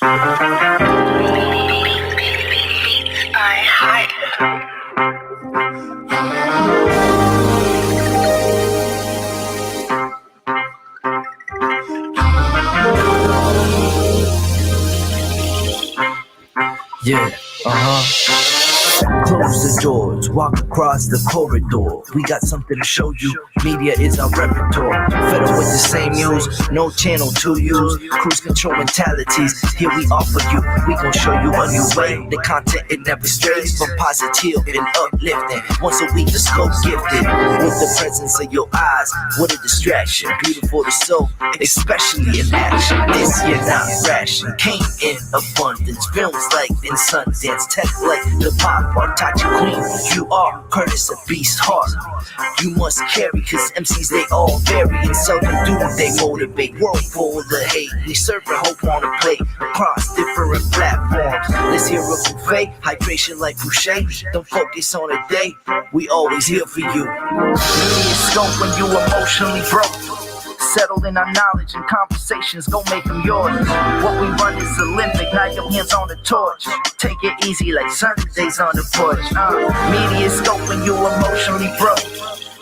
Yeah, Close the doors, walk across the corridor. We got something to show you. Media is our repertoire. Fed up with the same news, no channel to use. Cruise control mentalities, here we offer you. We gon' show you a new way. The content, it never strays from positive and uplifting. Once a week, the scope gifted. With the presence of your eyes, what a distraction. Beautiful to soul, especially in action. This year not ration, came in abundance. Films like in Sundance, tech like the pop art. Tachi Queen, you are Curtis a beast heart. You must carry, cause MCs they all vary and seldom do they motivate. World full of hate, we serve a hope on a plate across different platforms. Let's hear a buffet, hydration like Boucher. Don't focus on a day, we always here for you. MediaScope when you emotionally broke. Settled in our knowledge and conversations, go make them yours. What we run is Olympic, now your hands on the torch. Take it easy like Sundays on the porch. MediaScope when you emotionally broke.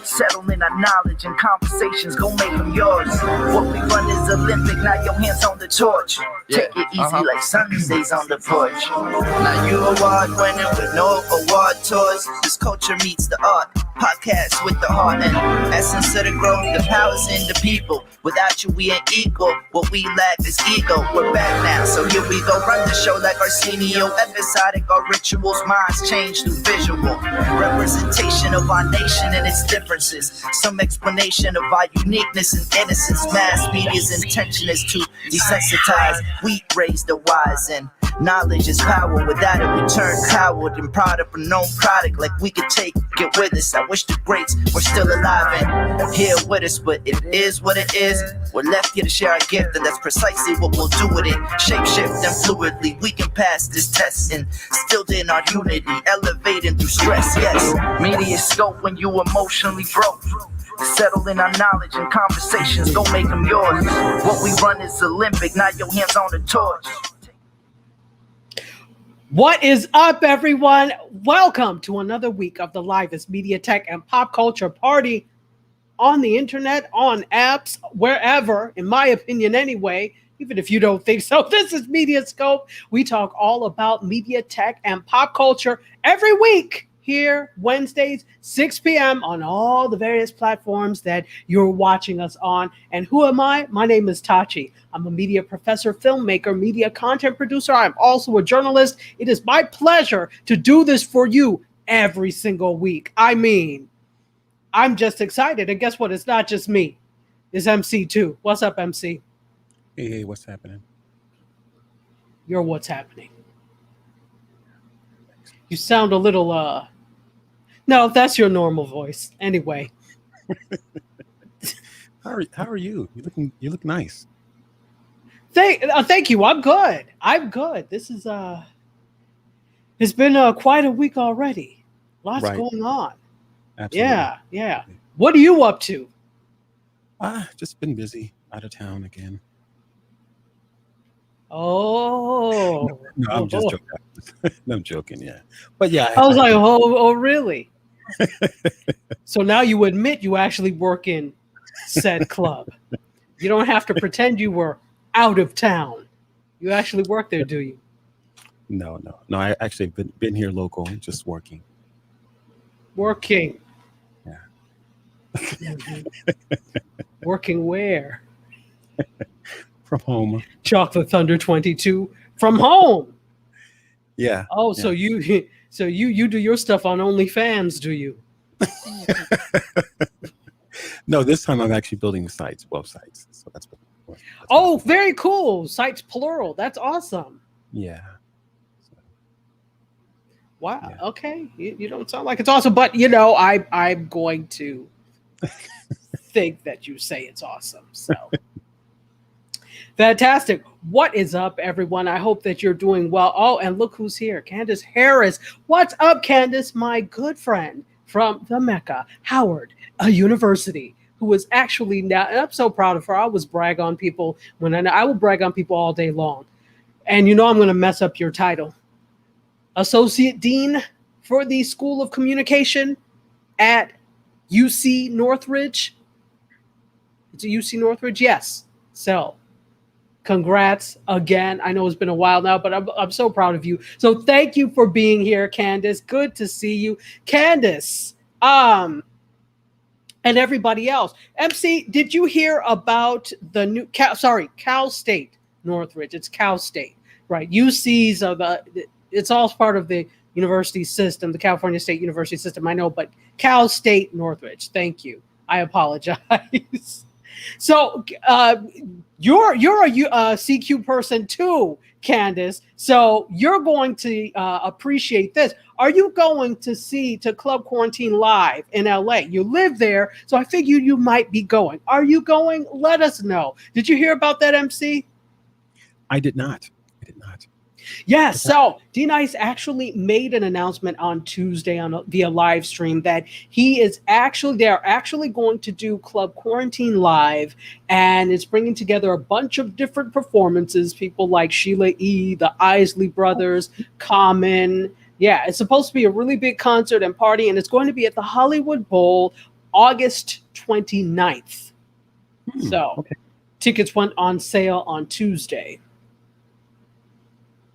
Settle in our knowledge and conversations, go make them yours. What we run is Olympic, now your hands on the torch. Take it easy like Sundays on the porch. Now you award winning with no award tours. This culture meets the art. Podcast with the heart and essence of the growth. The power's in the people. Without you, we ain't equal. What we lack is ego. We're back now, so here we go. Run the show like Arsenio. Episodic, our rituals, minds change through visual. Representation of our nation and its differences. Some explanation of our uniqueness and innocence. Mass media's intention is to desensitize. We raise the wise and knowledge is power. Without it, we turn coward and proud of a known product. Like we could take it with us. I wish the greats were still alive and here with us, but it is what it is. We're left here to share our gift, and that's precisely what we'll do with it. Shape shift and fluidly, we can pass this test and still in our unity, elevating through stress. Yes, MediaScope when you emotionally broke. Settle in our knowledge and conversations, go make them yours. What we run is Olympic, now your hands on the torch. What is up, everyone? Welcome to another week of the livest media, tech, and pop culture party on the internet, on apps, wherever, in my opinion anyway, even if you don't think so. This is MediaScope. We talk all about media, tech, and pop culture every week here, Wednesdays, 6 p.m. on all the various platforms that you're watching us on. And who am I? My name is Tachi. I'm a media professor, filmmaker, media content producer. I'm also a journalist. It is my pleasure to do this for you every single week. I mean, I'm just excited. And guess what? It's not just me. It's MC too. What's up, MC? Hey, what's happening? You're what's happening. You sound a little, no, that's your normal voice. Anyway. How are you? You look nice. Thank you. I'm good. This is, it's been quite a week already. Lots going on. Absolutely. Yeah. What are you up to? Just been busy, out of town again. Oh. No, I'm just joking. I'm joking, yeah. But yeah. I was like, oh, really? So now you admit you actually work in said club. You don't have to pretend you were out of town. You actually work there, do you? No. I actually been here local, just working. Working. Yeah. Working where? From home. Chocolate Thunder 22 from home. Yeah. Oh, yeah. So you do your stuff on OnlyFans, do you? No, this time I'm actually building websites. So that's what very cool. Sites plural. That's awesome. Yeah. Wow. Yeah. Okay. You don't sound like it's awesome, but I'm going to think that you say it's awesome. So fantastic. What is up, everyone? I hope that you're doing well. Oh, and look who's here. Candace Harris. What's up, Candace? My good friend from the Mecca, Howard University, who is actually now, and I'm so proud of her. I always brag on people I will brag on people all day long. And you know I'm going to mess up your title. Associate Dean for the School of Communication at UC Northridge. It's a UC Northridge? Yes. So congrats again. I know it's been a while now, but I'm so proud of you. So thank you for being here, Candace. Good to see you. Candace, and everybody else. MC, did you hear about the new Cal State Northridge? It's Cal State, right? UC's it's all part of the university system, the California State University system. I know, but Cal State Northridge. Thank you. I apologize. So you're a CQ person too, Candace. So you're going to appreciate this. Are you going to Club Quarantine Live in LA? You live there, so I figured you might be going. Are you going? Let us know. Did you hear about that, MC? I did not. Yeah, so D-Nice actually made an announcement on Tuesday via live stream that they're actually going to do Club Quarantine Live, and it's bringing together a bunch of different performances, people like Sheila E., the Isley Brothers, Common. Yeah, it's supposed to be a really big concert and party, and it's going to be at the Hollywood Bowl August 29th. Tickets went on sale on Tuesday.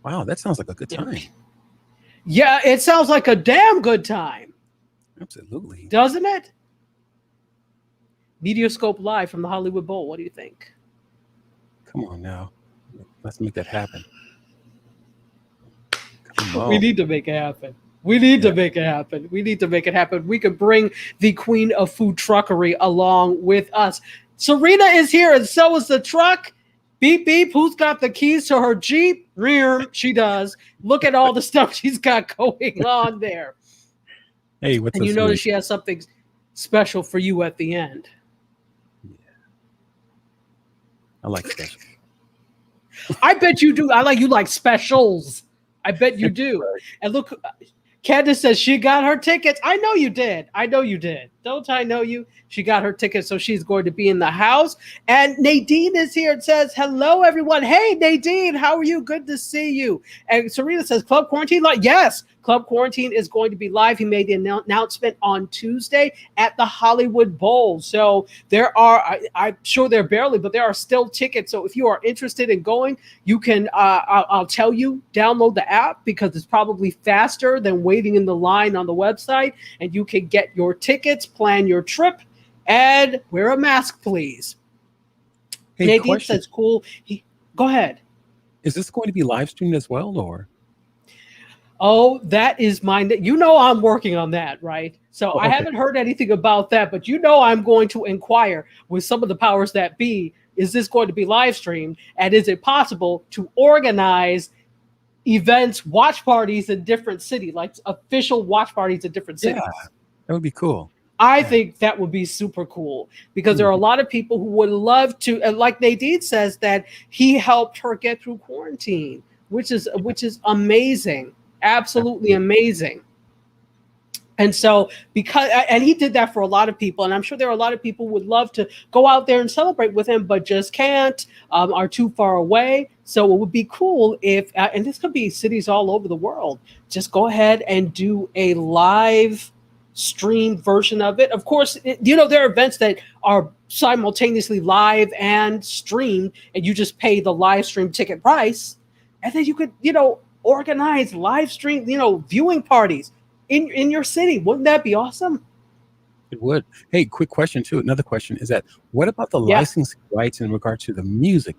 Wow, that sounds like a good time. Yeah, it sounds like a damn good time. Absolutely. Doesn't it? MediaScope Live from the Hollywood Bowl. What do you think? Come on now. Let's make that happen. We need to make it happen. We need to make it happen. We could bring the queen of food truckery along with us. Serena is here, and so is the truck. Beep, beep. Who's got the keys to her Jeep? Rear. She does. Look at all the stuff she's got going on there. Hey, what's and you notice she has something special for you at the end. Yeah. I like special. I bet you do. You like specials. I bet you do. And look, Candace says she got her tickets. I know you did. Don't I know you? She got her tickets, so she's going to be in the house. And Nadine is here and says, hello, everyone. Hey, Nadine, how are you? Good to see you. And Serena says, Club Quarantine Live. Yes, Club Quarantine is going to be live. He made the announcement on Tuesday at the Hollywood Bowl. So there are, I'm sure there are still tickets. So if you are interested in going, you can, I'll tell you, download the app because it's probably faster than waiting in the line on the website. And you can get your tickets, plan your trip, and wear a mask, please. Hey, Nadine says, cool. Go ahead. Is this going to be live streamed as well, or? Oh, that is mine. You know I'm working on that, right? So I haven't heard anything about that, but you know I'm going to inquire with some of the powers that be. Is this going to be live streamed? And is it possible to organize events, watch parties in different cities, like official watch parties in different cities? Yeah, that would be cool. I think that would be super cool because there are a lot of people who would love to, and like Nadine says, that he helped her get through quarantine, which is amazing, absolutely amazing. And so and he did that for a lot of people, and I'm sure there are a lot of people who would love to go out there and celebrate with him, but just can't, are too far away. So it would be cool if, and this could be cities all over the world, just go ahead and do a live stream version of it. Of course, there are events that are simultaneously live and streamed, and you just pay the live stream ticket price, and then you could, organize live stream, viewing parties in your city. Wouldn't that be awesome? It would. Hey, quick question too. Another question is that what about the licensing rights in regard to the music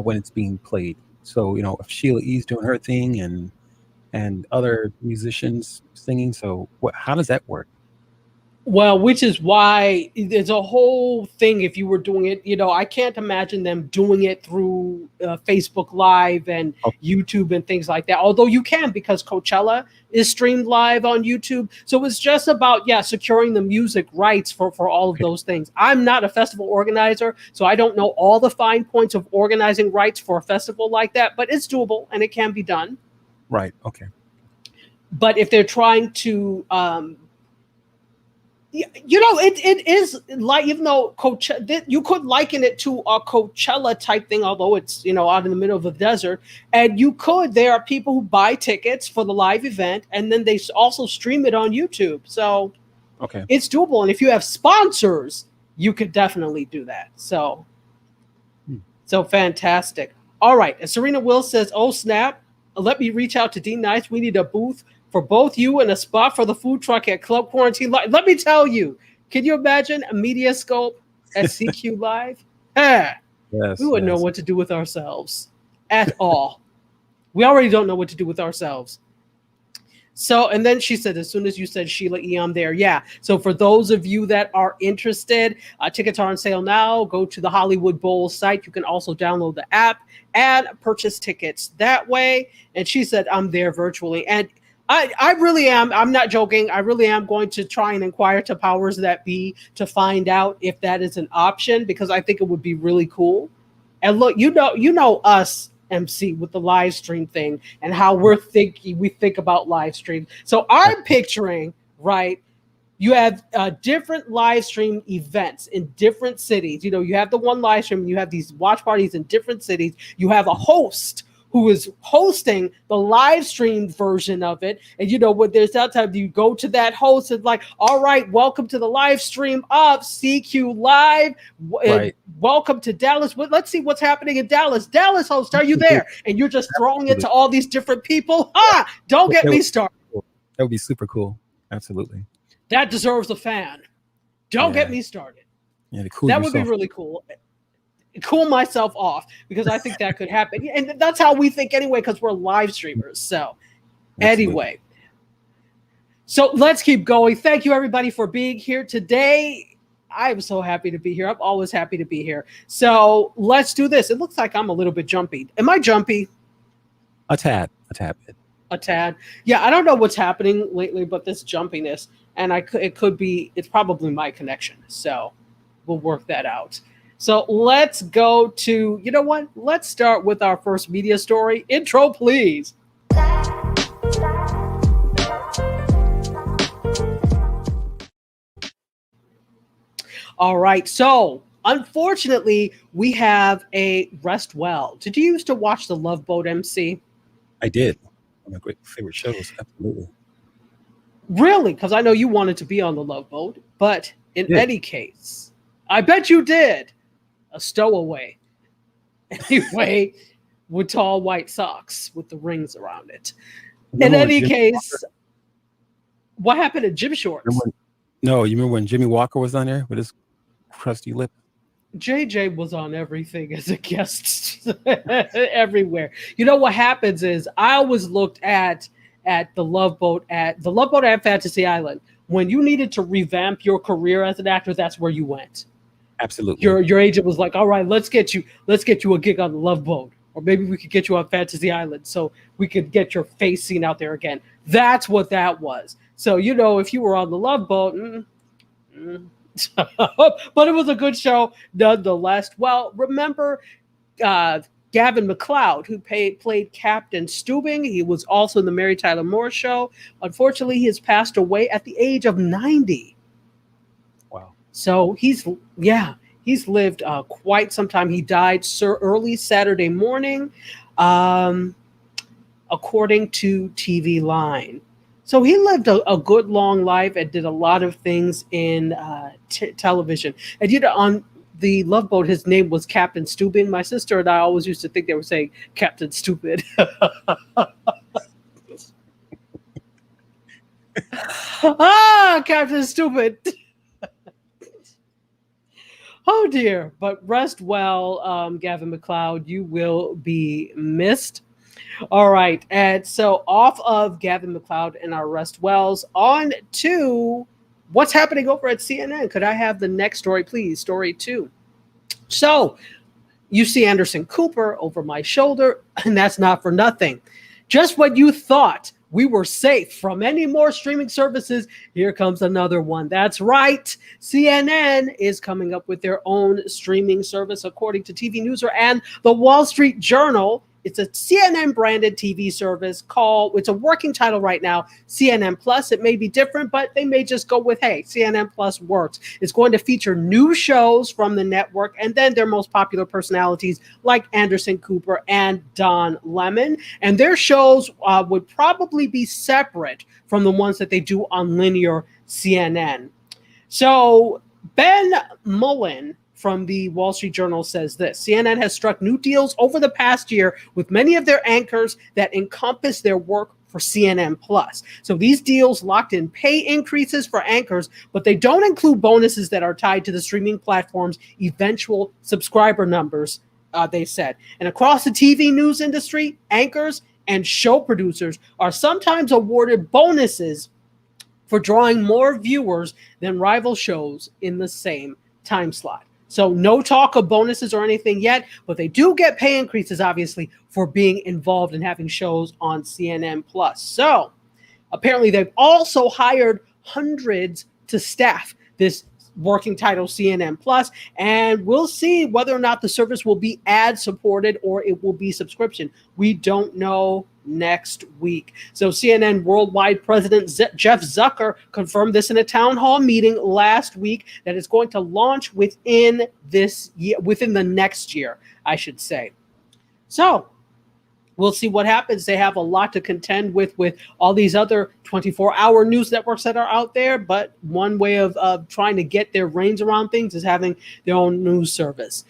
when it's being played? So, if Sheila E's doing her thing and other musicians singing. So how does that work? Well, which is why there's a whole thing. If you were doing it, I can't imagine them doing it through Facebook Live and YouTube and things like that. Although you can, because Coachella is streamed live on YouTube. So it's just about, securing the music rights for all of those things. I'm not a festival organizer, so I don't know all the fine points of organizing rights for a festival like that, but it's doable and it can be done. Right. Okay. But if they're trying to You know, it is like, even though Coachella, you could liken it to a Coachella type thing, although it's, you know, out in the middle of the desert. And there are people who buy tickets for the live event, and then they also stream it on YouTube. So Okay. it's doable. And if you have sponsors, you could definitely do that. So fantastic. All right. And Serena Will says, oh, snap. Let me reach out to D Nice. We need a booth for both you and a spot for the food truck at Club Quarantine Live. Let me tell you, can you imagine a MediaScope at CQ Live? Yes, We wouldn't know what to do with ourselves at all. We already don't know what to do with ourselves. So, and then she said, as soon as you said Sheila E, I'm there. Yeah. So for those of you that are interested, tickets are on sale now. Go to the Hollywood Bowl site. You can also download the app and purchase tickets that way. And she said, I'm there virtually. And I really am. I'm not joking. I really am going to try and inquire to powers that be to find out if that is an option, because I think it would be really cool. And look, you know us, MC, with the live stream thing and how we think about live stream. So I'm picturing, right, you have different live stream events in different cities. You know, you have the one live stream, you have these watch parties in different cities. You have a host who is hosting the live stream version of it. And, you know, when there's that time, you go to that host and like, all right, welcome to the live stream of CQ Live. Right. Welcome to Dallas. Let's see what's happening in Dallas. Dallas host, are you there? And you're just throwing it to all these different people. Don't get me started. That would be super cool. Absolutely. That deserves a fan. Don't get me started. Yeah, cool. That would be really cool. Cool myself off, because I think that could happen. And that's how we think anyway, because we're live streamers. So anyway, so let's keep going. Thank you, everybody, for being here today. I'm so happy to be here. I'm always happy to be here. So let's do this. It looks like I'm a little bit jumpy. Am I jumpy? A tad bit. A tad. Yeah, I don't know what's happening lately, but this jumpiness, and it's probably my connection. So we'll work that out. So let's go to, you know what? Let's start with our first media story. Intro, please. All right. So unfortunately, we have a rest well. Did you used to watch The Love Boat, MC? I did. One of my great favorite shows. Absolutely. Really? Because I know you wanted to be on The Love Boat. But in any case, I bet you did. A stowaway. Anyway, with tall white socks with the rings around it. In any case, what happened to gym shorts? You remember when Jimmy Walker was on there with his crusty lip? JJ was on everything as a guest everywhere. You know what happens is I always looked at the Love Boat at Fantasy Island. When you needed to revamp your career as an actor, that's where you went. Absolutely. Your agent was like, all right, let's get you a gig on the Love Boat, or maybe we could get you on Fantasy Island so we could get your face seen out there again. That's what that was. So, you know, if you were on the Love Boat, but it was a good show nonetheless. Well, remember Gavin MacLeod, who played Captain Steubing. He was also in the Mary Tyler Moore Show. Unfortunately, he has passed away at the age of 90. So he's lived quite some time. He died early Saturday morning, according to TV Line. So he lived a good long life and did a lot of things in television. And you know, on the Love Boat, his name was Captain Steubing. My sister and I always used to think they were saying Captain Stupid. Captain Stupid. Oh dear, but rest well, Gavin MacLeod. You will be missed. All right, and so off of Gavin MacLeod and our rest wells, on to what's happening over at CNN. Could I have the next story, please? Story 2. So you see Anderson Cooper over my shoulder, and that's not for nothing. Just when you thought we were safe from any more streaming services, here comes another one. That's right. CNN is coming up with their own streaming service, according to TV Newser and the Wall Street Journal. It's a CNN branded TV service it's a working title right now, CNN Plus. It may be different, but they may just go with, hey, CNN Plus works. It's going to feature new shows from the network and then their most popular personalities like Anderson Cooper and Don Lemon. And their shows would probably be separate from the ones that they do on linear CNN. So Ben Mullen from the Wall Street Journal says this: CNN has struck new deals over the past year with many of their anchors that encompass their work for CNN Plus. So these deals locked in pay increases for anchors, but they don't include bonuses that are tied to the streaming platform's eventual subscriber numbers, they said. And across the TV news industry, anchors and show producers are sometimes awarded bonuses for drawing more viewers than rival shows in the same time slot. So no talk of bonuses or anything yet, but they do get pay increases, obviously, for being involved in having shows on CNN Plus. So apparently they've also hired hundreds to staff this working title CNN Plus, and we'll see whether or not the service will be ad supported or it will be subscription. We don't know next week. So CNN Worldwide President Jeff Zucker confirmed this in a town hall meeting last week, that it's going to launch within this year, within the next year, I should say. So we'll see what happens. They have a lot to contend with all these other 24-hour news networks that are out there, but one way of trying to get their reins around things is having their own news service.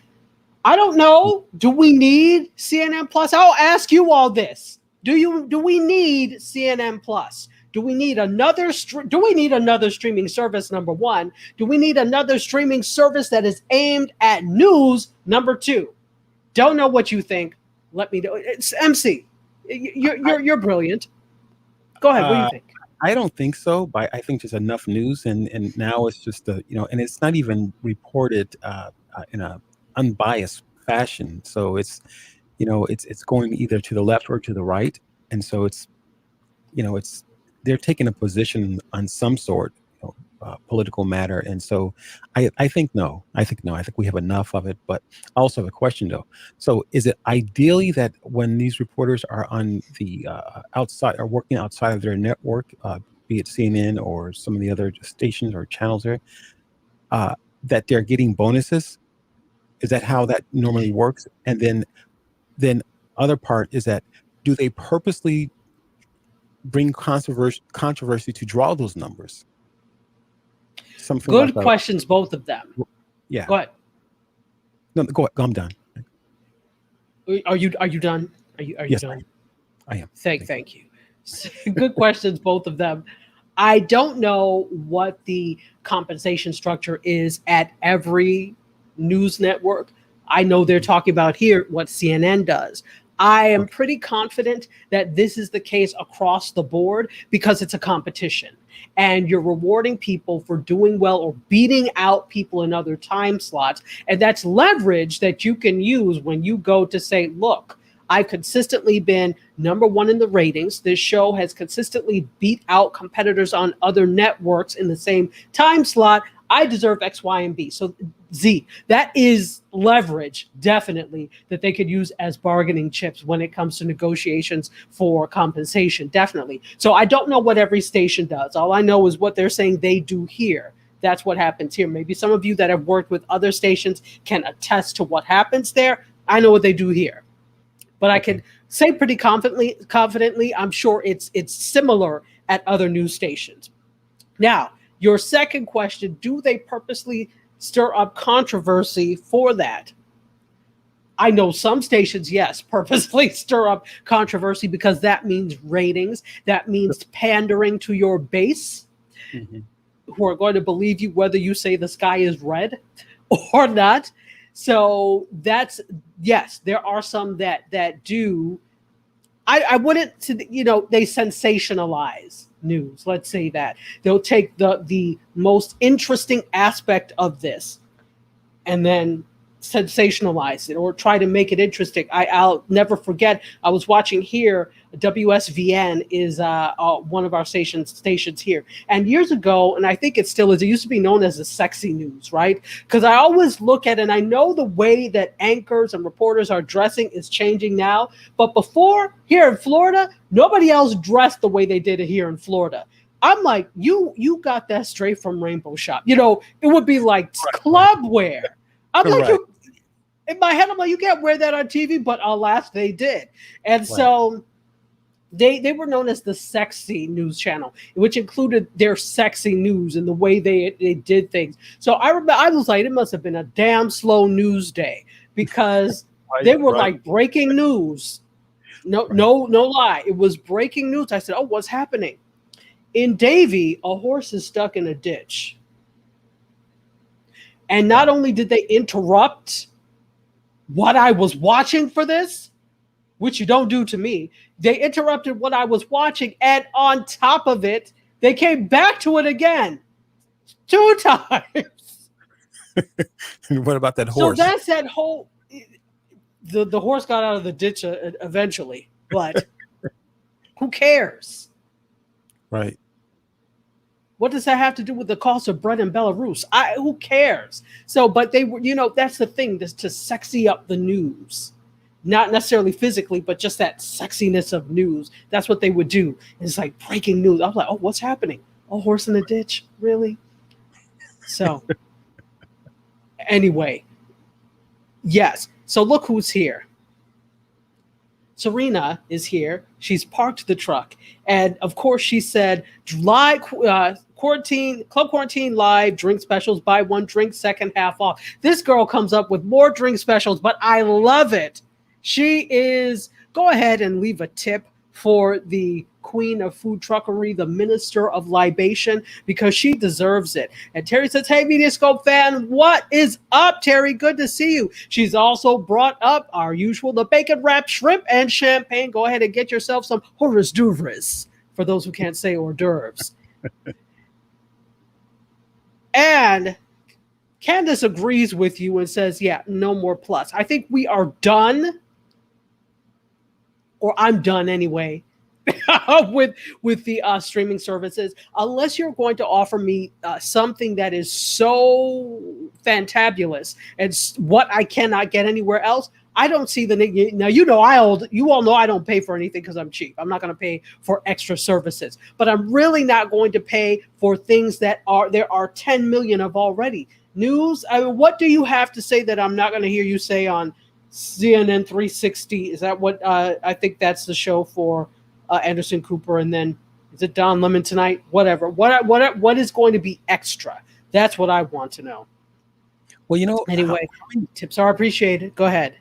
I don't know. Do we need CNN Plus? I'll ask you all this. Do we need CNN Plus? Do we need another streaming service, number one? Do we need another streaming service that is aimed at news, number two? Don't know what you think. Let me know. It's MC. You're brilliant. Go ahead. What do you think? I don't think so, but I think there's enough news, and now it's just and it's not even reported in a unbiased fashion. So it's it's going either to the left or to the right, and so it's they're taking a position on some sort, political matter, and so I think no. I think we have enough of it. But I also have a question though. So is it ideally that when these reporters are on the outside, or working outside of their network, be it CNN or some of the other stations or channels there, that they're getting bonuses? Is that how that normally works? And then other part is that, do they purposely bring controversy to draw those numbers? Something Good like questions, both of them. Yeah. Go ahead. No, go ahead. I'm done. Are you done? Are you Yes, done? I am. Thank you. Good questions, both of them. I don't know what the compensation structure is at every news network. I know they're talking about here what CNN does. I am pretty confident that this is the case across the board because it's a competition and you're rewarding people for doing well or beating out people in other time slots. And that's leverage that you can use when you go to say, look, I've consistently been number one in the ratings. This show has consistently beat out competitors on other networks in the same time slot. I deserve X, Y, and B. So Z, that is leverage, definitely, that they could use as bargaining chips when it comes to negotiations for compensation, definitely. So I don't know what every station does. All I know is what they're saying they do here. That's what happens here. Maybe some of you that have worked with other stations can attest to what happens there. I know what they do here. But I can say pretty confidently, I'm sure it's similar at other news stations. Now, your second question, do they purposely stir up controversy for that? I know some stations, yes, purposely stir up controversy because that means ratings. That means pandering to your base, who are going to believe you whether you say the sky is red or not. So that's, yes, there are some that do. I wouldn't, they sensationalize news. Let's say that. They'll take the most interesting aspect of this and then sensationalize it or try to make it interesting. I'll never forget. I was watching here. WSVN is one of our stations here. And years ago, and I think it still is, it used to be known as the sexy news, right? Because I always look at it, and I know the way that anchors and reporters are dressing is changing now. But before, here in Florida, nobody else dressed the way they did it here in Florida. I'm like, you got that straight from Rainbow Shop. You know, it would be like club wear. I'm like, in my head, I'm like, you can't wear that on TV, but alas, they did. And so they were known as the sexy news channel, which included their sexy news and the way they did things. So I remember, I was like, it must have been a damn slow news day because they were like breaking news. No lie. It was breaking news. I said, oh, what's happening? In Davie, a horse is stuck in a ditch. And not only did they interrupt what I was watching for this, which you don't do to me, they interrupted what I was watching. And on top of it, they came back to it again 2 times. What about that horse? So that's that whole, the horse got out of the ditch eventually, but who cares? Right. What does that have to do with the cost of bread in Belarus? Who cares? So, but they were, that's the thing, just to sexy up the news. Not necessarily physically, but just that sexiness of news. That's what they would do. It's like breaking news. I was like, oh, what's happening? A horse in a ditch? Really? So, anyway. Yes. So look who's here. Serena is here. She's parked the truck. And of course she said, Club Quarantine Live drink specials, buy one drink, second half off. This girl comes up with more drink specials, but I love it. She is, go ahead and leave a tip for the queen of food truckery, the minister of libation, because she deserves it. And Terry says, hey, MediaScope fan, what is up, Terry? Good to see you. She's also brought up, our usual, the bacon wrapped shrimp and champagne. Go ahead and get yourself some hors d'oeuvres, for those who can't say hors d'oeuvres. And Candace agrees with you and says, yeah, no more plus. I think we are done, or I'm done anyway, with the streaming services, unless you're going to offer me something that is so fantabulous and what I cannot get anywhere else. I don't see the need. Now, you all know I don't pay for anything because I'm cheap. I'm not going to pay for extra services, but I'm really not going to pay for things that there are 10 million of already. News. I mean, what do you have to say that I'm not going to hear you say on CNN 360? Is that what I think that's the show for Anderson Cooper? And then is it Don Lemon tonight? Whatever. What is going to be extra? That's what I want to know. Well, anyway, tips are appreciated. Go ahead.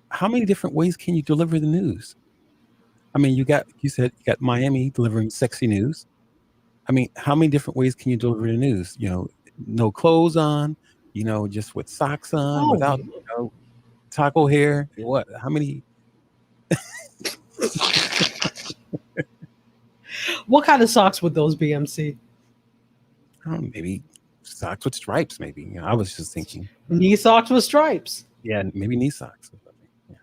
How many different ways can you deliver the news? I mean, you said you got Miami delivering sexy news. I mean, how many different ways can you deliver the news? No clothes on, just with socks on, without, taco hair. What? How many? What kind of socks would those be, MC? Maybe socks with stripes, maybe. I was just thinking. Knee socks with stripes. Yeah, maybe knee socks. Yeah.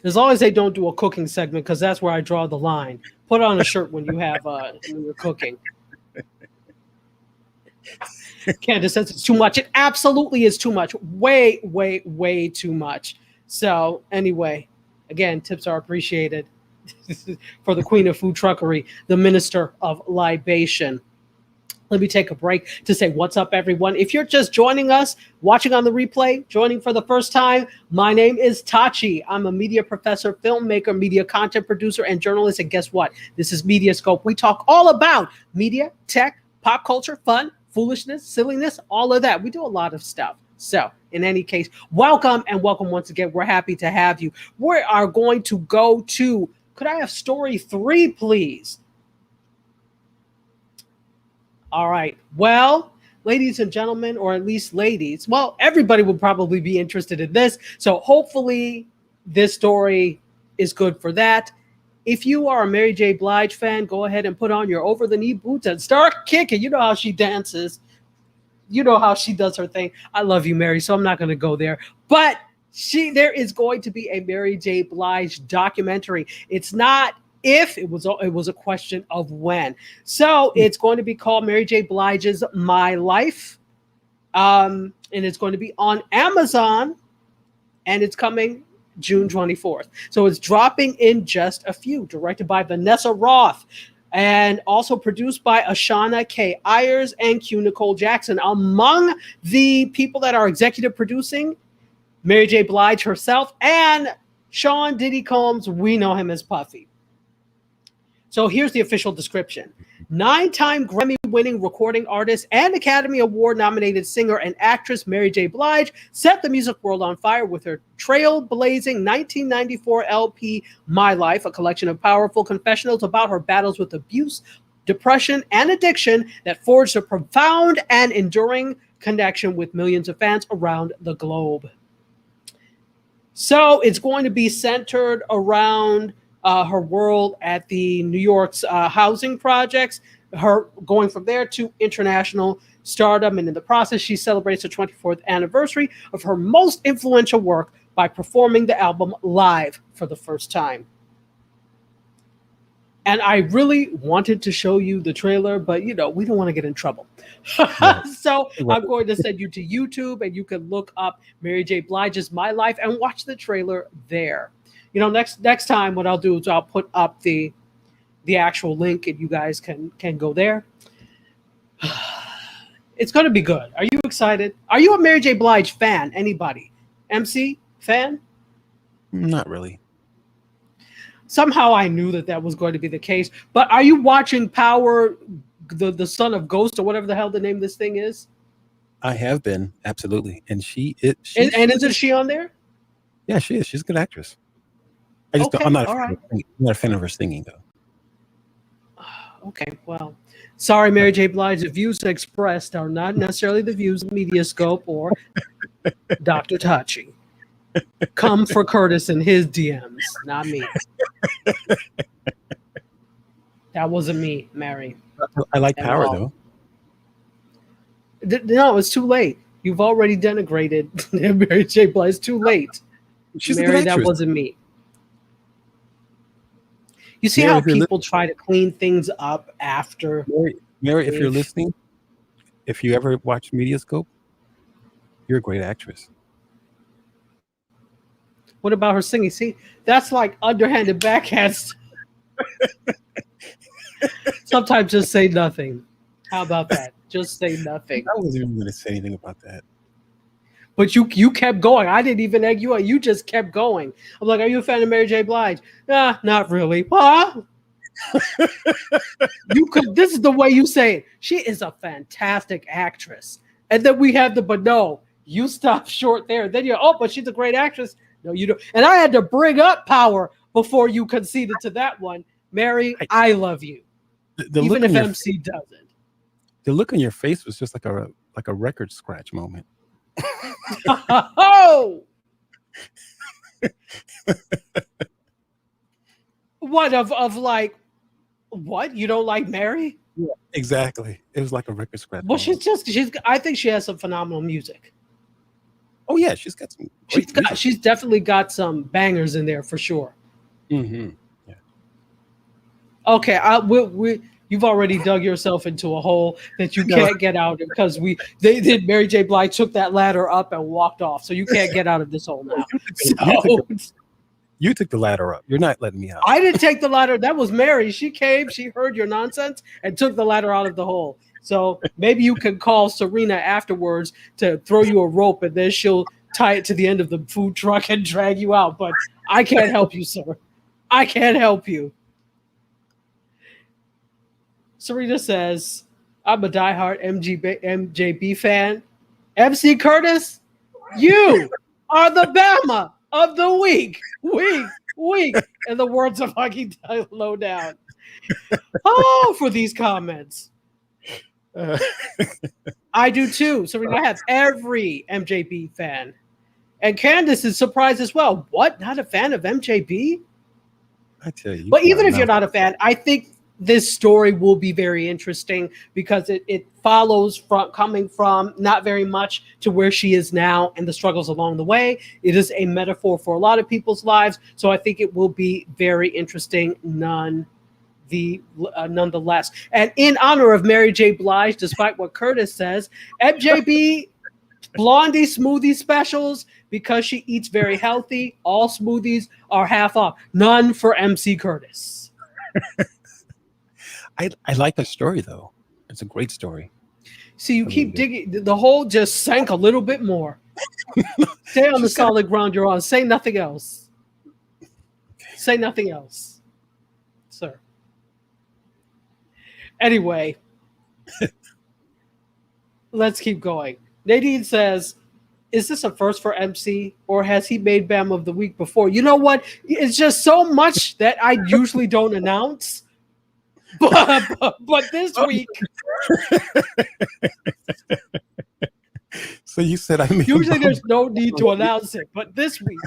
As long as they don't do a cooking segment, because that's where I draw the line. Put on a shirt when you're cooking. Candace says it's too much. It absolutely is too much. Way, way, way too much. So anyway, again, tips are appreciated for the queen of food truckery, the minister of libation. Let me take a break to say what's up, everyone. If you're just joining us, watching on the replay, joining for the first time, my name is Tachi. I'm a media professor, filmmaker, media content producer, and journalist. And guess what? This is MediaScope. We talk all about media, tech, pop culture, fun, foolishness, silliness, all of that. We do a lot of stuff. So in any case, welcome and welcome once again. We're happy to have you. We are going to go to, could I have story 3, please? All right. Well, ladies and gentlemen, or at least ladies, well, everybody will probably be interested in this. So hopefully this story is good for that. If you are a Mary J. Blige fan, go ahead and put on your over-the-knee boots and start kicking. You know how she dances. you know how she does her thing. I love you, Mary, so I'm not going to go there. But there is going to be a Mary J. Blige documentary. It's not if, it was a question of when. So it's going to be called Mary J. Blige's My Life. And it's going to be on Amazon, and it's coming June 24th. So it's dropping in just a few, directed by Vanessa Roth, and also produced by Ashana K. Ayers and Q Nicole Jackson. Among the people that are executive producing, Mary J. Blige herself and Sean Diddy Combs. We know him as Puffy. So here's the official description. 9-time Grammy-winning recording artist and Academy Award-nominated singer and actress Mary J. Blige set the music world on fire with her trailblazing 1994 LP, My Life, a collection of powerful confessionals about her battles with abuse, depression, and addiction that forged a profound and enduring connection with millions of fans around the globe. So it's going to be centered around her world at the New York's housing projects, her going from there to international stardom. And in the process, she celebrates the 24th anniversary of her most influential work by performing the album live for the first time. And I really wanted to show you the trailer, but, we don't want to get in trouble. So I'm going to send you to YouTube, and you can look up Mary J. Blige's My Life and watch the trailer there. Next time what I'll do is I'll put up the actual link, and you guys can go there. It's going to be good. Are you excited? Are you a Mary J. Blige fan? Anybody? MC fan? Not really. Somehow I knew that was going to be the case. But are you watching Power, the Son of Ghost, or whatever the hell the name of this thing is? I have been, absolutely. And isn't she on there? Yeah, she is. She's a good actress. I'm not a fan of her singing, though. Okay, well, sorry, Mary J. Blige. The views expressed are not necessarily the views of MediaScope or Dr. Tachi. Come for Curtis and his DMs, not me. That wasn't me, Mary. I like Power, though. No, it's too late. You've already denigrated Mary J. Blige. It's too late. She's Mary, that wasn't me. You see how people try to clean things up after. Mary, if you're listening, if you ever watch MediaScope, you're a great actress. What about her singing? See, that's like underhanded backhand. Sometimes just say nothing. How about that? Just say nothing. I wasn't even going to say anything about that. But you kept going. I didn't even egg you on. You just kept going. I'm like, are you a fan of Mary J. Blige? Nah, not really. Huh? This is the way you say it. She is a fantastic actress. And then we have but no, you stop short there. Then but she's a great actress. No, you don't. And I had to bring up Power before you conceded to that one. Mary, I love you. Even if MC doesn't. The look on your face was just like a record scratch moment. Oh, what of like what? You don't like Mary? Yeah, exactly. It was like a record scratch. Well, I think she has some phenomenal music. Oh yeah, she's got some. She's definitely got some bangers in there for sure. Mm-hmm. Yeah. Okay, you've already dug yourself into a hole that you can't get out of because Mary J. Blige took that ladder up and walked off, so you can't get out of this hole now. You took the ladder up. You're not letting me out. I didn't take the ladder. That was Mary. She came, she heard your nonsense, and took the ladder out of the hole. So maybe you can call Serena afterwards to throw you a rope, and then she'll tie it to the end of the food truck and drag you out. But I can't help you, sir. I can't help you. Serena says, I'm a diehard MJB fan. MC Curtis, you are the Bama of the week. In the words of Huggy Lowdown. Oh, for these comments. I do too. Serena has every MJB fan. And Candace is surprised as well. What? Not a fan of MJB? I tell you. But even if you're not a fan, I think this story will be very interesting because it follows from coming from not very much to where she is now and the struggles along the way. It is a metaphor for a lot of people's lives. So I think it will be very interesting nonetheless. And in honor of Mary J. Blige, despite what Curtis says, MJB Blondie smoothie specials, because she eats very healthy, all smoothies are half off. None for MC Curtis. I like the story, though. It's a great story. See, you keep digging. The hole just sank a little bit more. Stay on the solid ground you're on. Say nothing else. Okay. Say nothing else, sir. Anyway, let's keep going. Nadine says, is this a first for MC, or has he made Bam of the Week before? You know what? It's just so much that I usually don't announce. But this week, so you said I mean, usually there's no need to announce it, but this week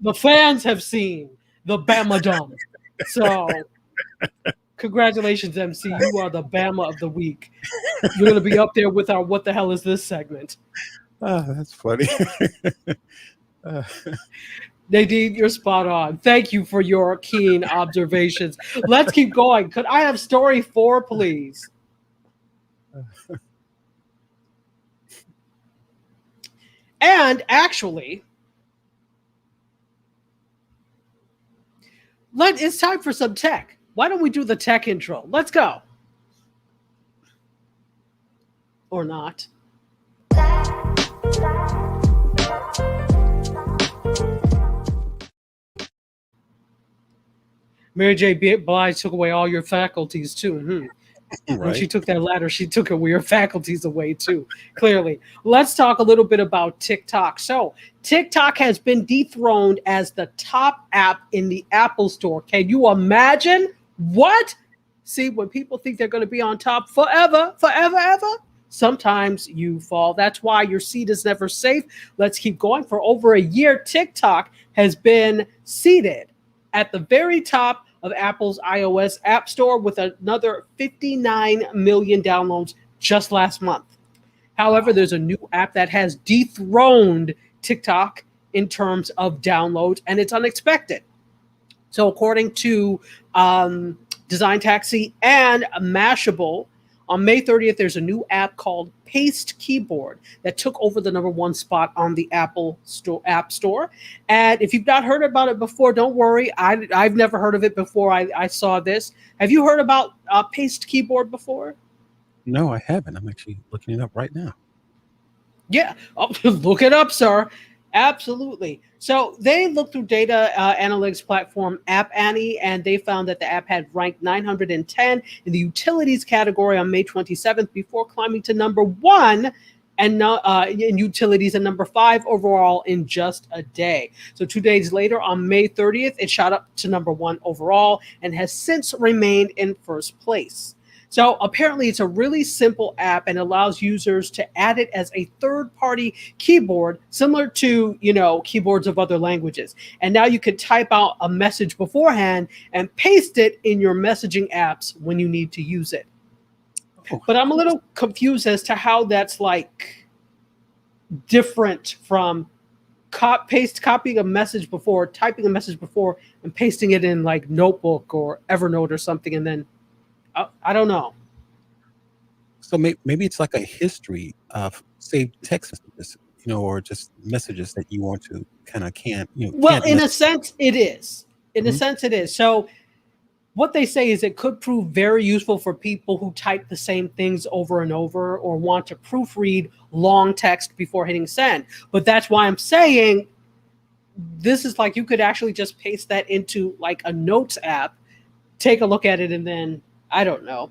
the fans have seen the Bamadum. So congratulations, MC. You are the Bama of the week. You're going to be up there with our "What the hell is this" segment. Oh, that's funny. Nadine, you're spot on. Thank you for your keen observations. Let's keep going. Could I have story 4, please? And actually, it's time for some tech. Why don't we do the tech intro? Let's go. Or not. Mary J. Blige took away all your faculties too. Right. When she took that ladder, she took your faculties away too, clearly. Let's talk a little bit about TikTok. So TikTok has been dethroned as the top app in the Apple Store. Can you imagine? What? See, when people think they're going to be on top forever, sometimes you fall. That's why your seat is never safe. Let's keep going. For over a year, TikTok has been seated at the very top of Apple's iOS App Store with another 59 million downloads just last month. However, there's a new app that has dethroned TikTok in terms of downloads, and it's unexpected. So according to Design Taxi and Mashable, on May 30th, there's a new app called Paste Keyboard that took over the #1 spot on the Apple App Store. And if you've not heard about it before, don't worry. I've never heard of it before I saw this. Have you heard about Paste Keyboard before? No, I haven't. I'm actually looking it up right now. Yeah, look it up, sir. Absolutely. So they looked through data analytics platform App Annie, and they found that the app had ranked 910 in the utilities category on May 27th before climbing to #1 and in utilities and #5 overall in just a day. So 2 days later, on May 30th, it shot up to #1 overall and has since remained in first place. So apparently it's a really simple app and allows users to add it as a third-party keyboard, similar to, keyboards of other languages. And now you could type out a message beforehand and paste it in your messaging apps when you need to use it. But I'm a little confused as to how that's different from copying a message before, typing a message before, and pasting it in Notebook or Evernote or something, and then I don't know. So maybe it's like a history of saved text messages, or just messages that you want to can't. Well, in a sense, it is. In a sense, it is. So what they say is it could prove very useful for people who type the same things over and over or want to proofread long text before hitting send. But that's why I'm saying this is you could actually just paste that into a notes app, take a look at it, and then I don't know.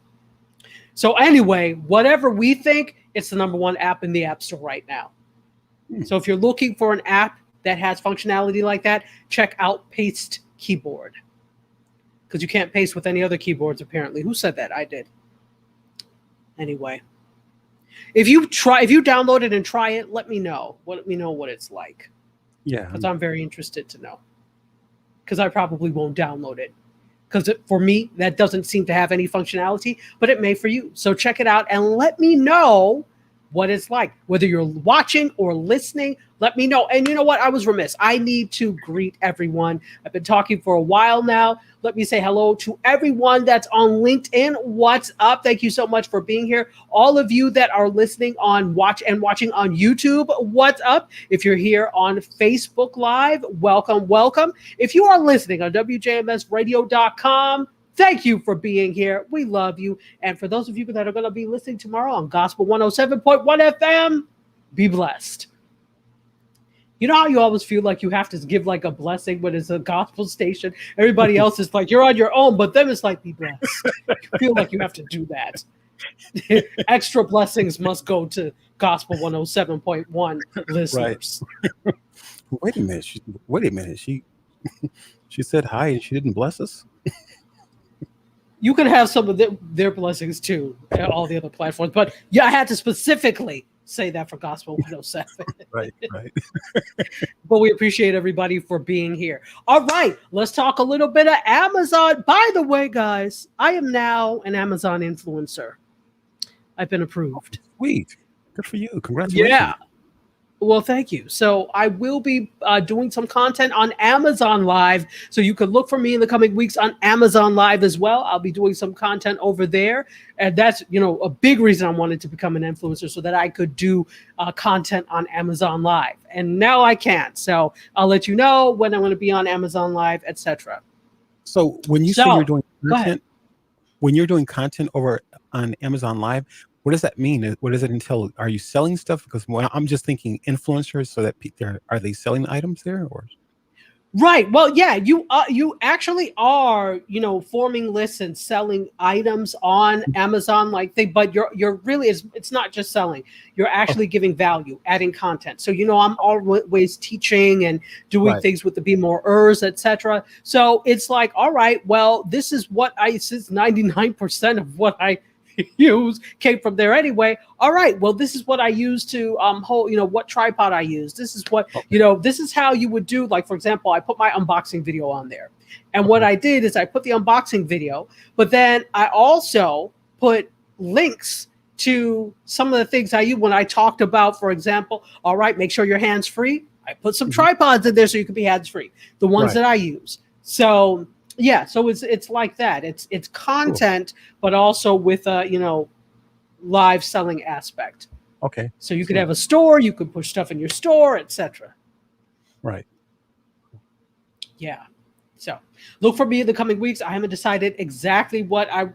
So anyway, whatever we think, it's the #1 app in the App Store right now. So if you're looking for an app that has functionality like that, check out Paste Keyboard. Because you can't paste with any other keyboards, apparently. Who said that? I did. Anyway. If you download it and try it, let me know. Let me know what it's like. Yeah. Because I'm very interested to know. Because I probably won't download it. because for me, that doesn't seem to have any functionality, but it may for you. So check it out and let me know what it's like, whether you're watching or listening. Let me know. And you know what? I was remiss. I need to greet everyone. I've been talking for a while now. Let me say hello to everyone that's on LinkedIn. What's up? Thank you so much for being here. All of you that are listening on watching on YouTube, what's up? If you're here on Facebook Live, welcome, welcome. If you are listening on WJMSradio.com, thank you for being here. We love you. And for those of you that are going to be listening tomorrow on Gospel 107.1 FM, be blessed. You know how you always feel like you have to give like a blessing when it's a gospel station? Everybody else is like, you're on your own, but then it's like, be blessed. You feel like you have to do that. Extra blessings must go to Gospel 107.1 listeners. Right. Wait a minute. She said hi and she didn't bless us? You can have some of their blessings too, all the other platforms. But yeah, I had to specifically say that for Gospel 107. Right. But we appreciate everybody for being here. All right, let's talk a little bit of Amazon. By the way, guys, I am now an Amazon influencer. I've been approved. Sweet. Good for you. Congratulations. Yeah. Well, thank you. So I will be doing some content on Amazon Live. So you can look for me in the coming weeks on Amazon Live as well. I'll be doing some content over there. And that's, a big reason I wanted to become an influencer so that I could do content on Amazon Live. And now I can't. So I'll let you know when I'm going to be on Amazon Live, etc. So when you say you're doing content, over on Amazon Live, what does that mean? What does it entail? Are you selling stuff? Because I'm just thinking influencers, so that are they selling items there, or? Right. Well, yeah, you actually are, forming lists and selling items on Amazon but you're really, it's not just selling. You're actually giving value, adding content. So, I'm always teaching and doing things with the Be More Ers, etc. So it's like, all right, well, this is what since 99% of what I use came from there anyway. All right, well, this is what I use to hold, what tripod I use. This is what, this is how you would do, like, for example, I put my unboxing video on there. And what I did is I put the unboxing video, but then I also put links to some of the things I use when I talked about, for example, all right, make sure you're hands-free. I put some tripods in there so you can be hands-free, the ones that I use. So yeah, so it's like that. It's content, but also with a live selling aspect. Okay. So you could have a store, you could push stuff in your store, etc. Right. Yeah. So look for me in the coming weeks. I haven't decided exactly what I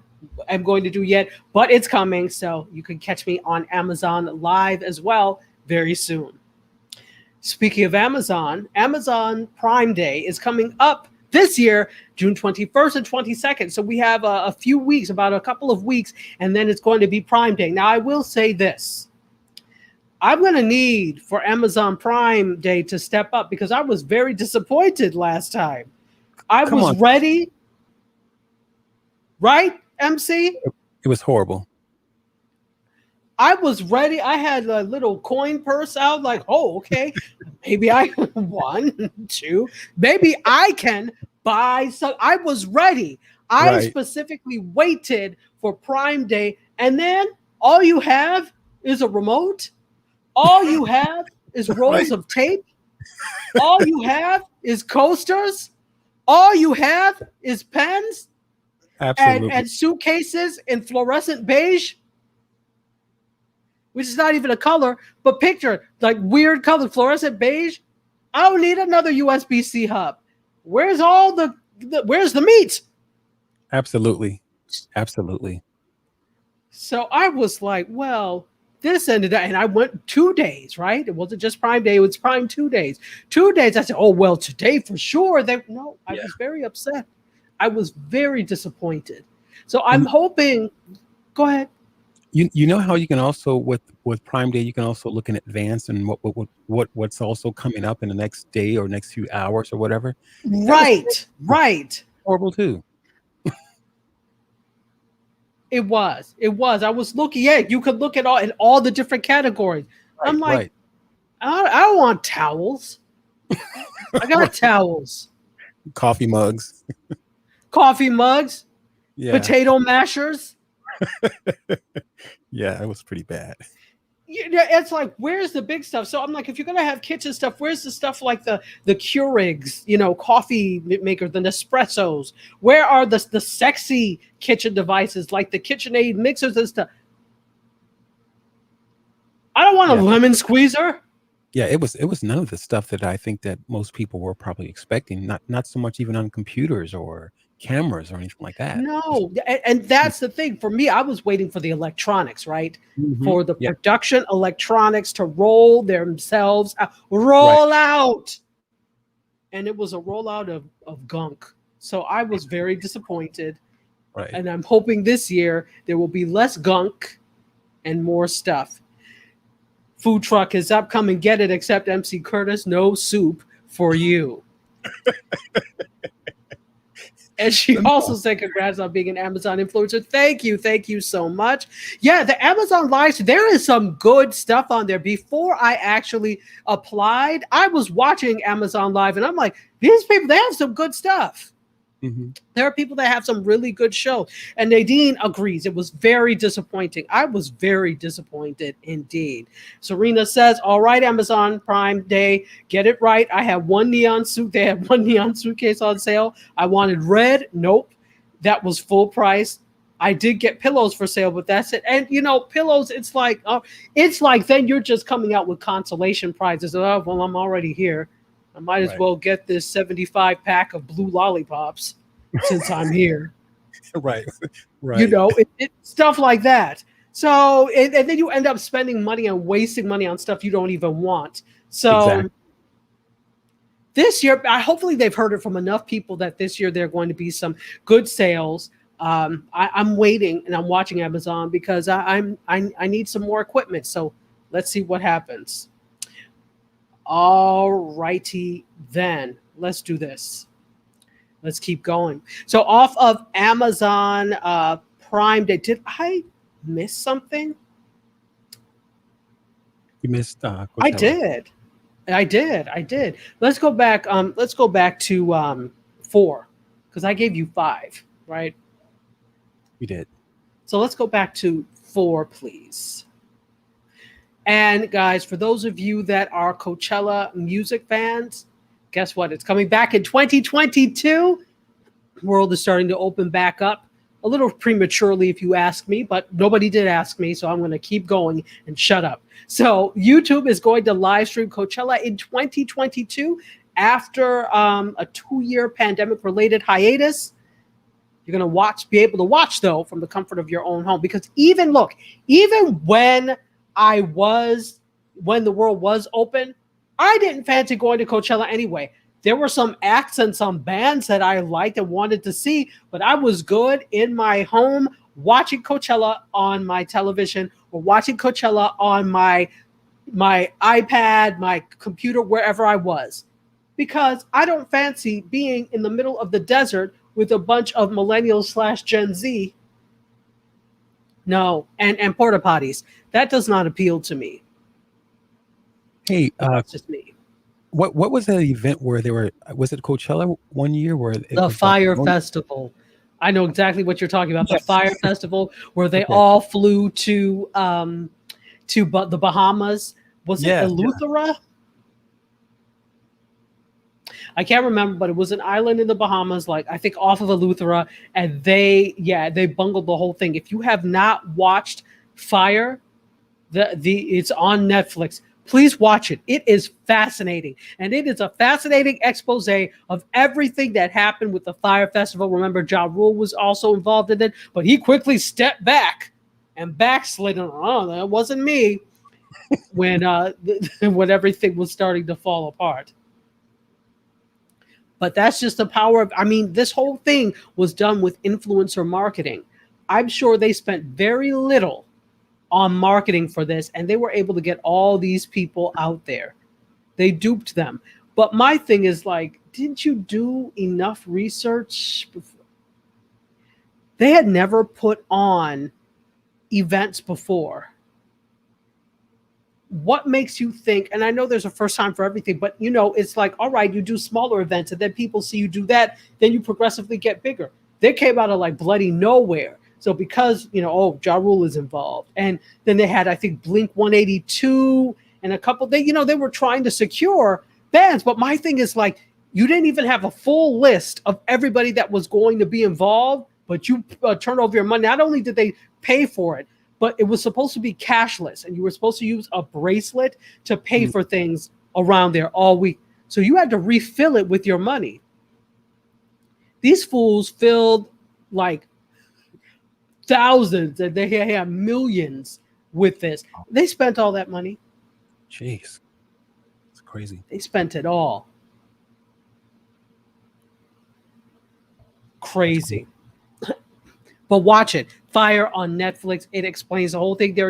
am going to do yet, but it's coming. So you can catch me on Amazon Live as well very soon. Speaking of Amazon Prime Day is coming up this year, June 21st and 22nd. So we have a few weeks, about a couple of weeks, and then it's going to be Prime Day. Now, I will say this. I'm going to need for Amazon Prime Day to step up because I was very disappointed last time. I was ready. Right, MC? It was horrible. I was ready. I had a little coin purse out like, oh, okay. Maybe I 1, 2. Maybe I can buy some. I was ready. I specifically waited for Prime Day. And then all you have is a remote. All you have is rolls of tape. All you have is coasters. All you have is pens. Absolutely. And suitcases in fluorescent beige, which is not even a color, but picture like weird color, fluorescent beige. I don't need another USB-C hub. Where's where's the meat? Absolutely. So I was like, well, this ended up, and I went 2 days, right? It wasn't just Prime Day, it was Prime 2 days. 2 days, I said, oh, well, today for sure. I was very upset. I was very disappointed. So I'm hoping, go ahead. You know how you can also with Prime Day, you can also look in advance and what's also coming up in the next day or next few hours or whatever. Right. Horrible too. It was. I was looking. Yeah, you could look at all the different categories. Right, I'm like, I don't want towels. I got towels. Coffee mugs. coffee mugs, Yeah. potato mashers. Yeah, it was pretty bad. Yeah, it's like, where's the big stuff? So I'm like, if you're gonna have kitchen stuff, where's the stuff like the Keurigs, coffee makers, the Nespressos? Where are the sexy kitchen devices like the KitchenAid mixers and stuff? I don't want a lemon squeezer. Yeah, it was none of the stuff that I think that most people were probably expecting. Not so much even on computers or cameras or anything like that. No, and that's the thing. For me, I was waiting for the electronics, right? Mhm. For the Yeah. production electronics to roll themselves out, out. And it was a rollout of gunk. So I was very disappointed. Right. And I'm hoping this year there will be less gunk and more stuff. Food truck is up. Come and get it, except MC Curtis. No soup for you. And she also said, congrats on being an Amazon influencer. Thank you so much. Yeah, the Amazon Live, there is some good stuff on there. Before I actually applied, I was watching Amazon Live, and I'm like, these people, they have some good stuff. Mm-hmm. There are people that have some really good shows. And Nadine agrees. It was very disappointing. I was very disappointed indeed. Serena says, all right, Amazon Prime Day, get it right. I have one neon suit. They had one neon suitcase on sale. I wanted red. Nope. That was full price. I did get pillows for sale, but that's it. And pillows, it's like then you're just coming out with consolation prizes. Oh, well, I'm already here. I might as well get this 75 pack of blue lollipops since I'm here. Right. Stuff like that. So, and then you end up spending money and wasting money on stuff you don't even want. So This year, hopefully they've heard it from enough people that this year there are going to be some good sales. I'm waiting and I'm watching Amazon because I need some more equipment. So let's see what happens. All righty then, let's do this. Let's keep going. So off of Amazon Prime Day, did I miss something? You missed Coachella. I did. Let's go back. Let's go back to 4 because I gave you 5, right? You did. So let's go back to 4, please. And guys, for those of you that are Coachella music fans, guess what? It's coming back in 2022. The world is starting to open back up a little prematurely, if you ask me, but nobody did ask me, so I'm going to keep going and shut up. So YouTube is going to live stream Coachella in 2022 after a 2-year pandemic-related hiatus. You're going to be able to watch, though, from the comfort of your own home. Because even when the world was open, I didn't fancy going to Coachella anyway. There were some acts and some bands that I liked and wanted to see, but I was good in my home watching Coachella on my television or watching Coachella on my iPad, my computer, wherever I was. Because I don't fancy being in the middle of the desert with a bunch of millennials / Gen Z. No, and porta potties. That does not appeal to me. Hey, that's just me. What was that event where was it Coachella one year where the Fire Festival? I know exactly what you're talking about. Yes. The Fire Festival where they all flew to the Bahamas. Was it Eleuthera? Yeah. I can't remember, but it was an island in the Bahamas, like I think off of Eleuthera, and they bungled the whole thing. If you have not watched Fire, it's on Netflix. Please watch it. It is fascinating. And it is a fascinating expose of everything that happened with the Fire Festival. Remember, Ja Rule was also involved in it, but he quickly stepped back and backslid. Oh, that wasn't me when everything was starting to fall apart. But that's just the power of, this whole thing was done with influencer marketing. I'm sure they spent very little on marketing for this, and they were able to get all these people out there. They duped them. But my thing is didn't you do enough research before? They had never put on events before. what makes you think, and I know there's a first time for everything, but it's like, all right, you do smaller events and then people see you do that, then you progressively get bigger. They came out of like bloody nowhere. So because, Ja Rule is involved. And then they had, I think, Blink 182 and a couple, they were trying to secure bands. But my thing is like, you didn't even have a full list of everybody that was going to be involved, but you turned over your money. Not only did they pay for it, but it was supposed to be cashless, and you were supposed to use a bracelet to pay for things around there all week. So you had to refill it with your money. These fools filled like thousands, and they had millions with this. They spent all that money. Jeez. It's crazy. They spent it all. Crazy. But watch it. Fire on Netflix. It explains the whole thing.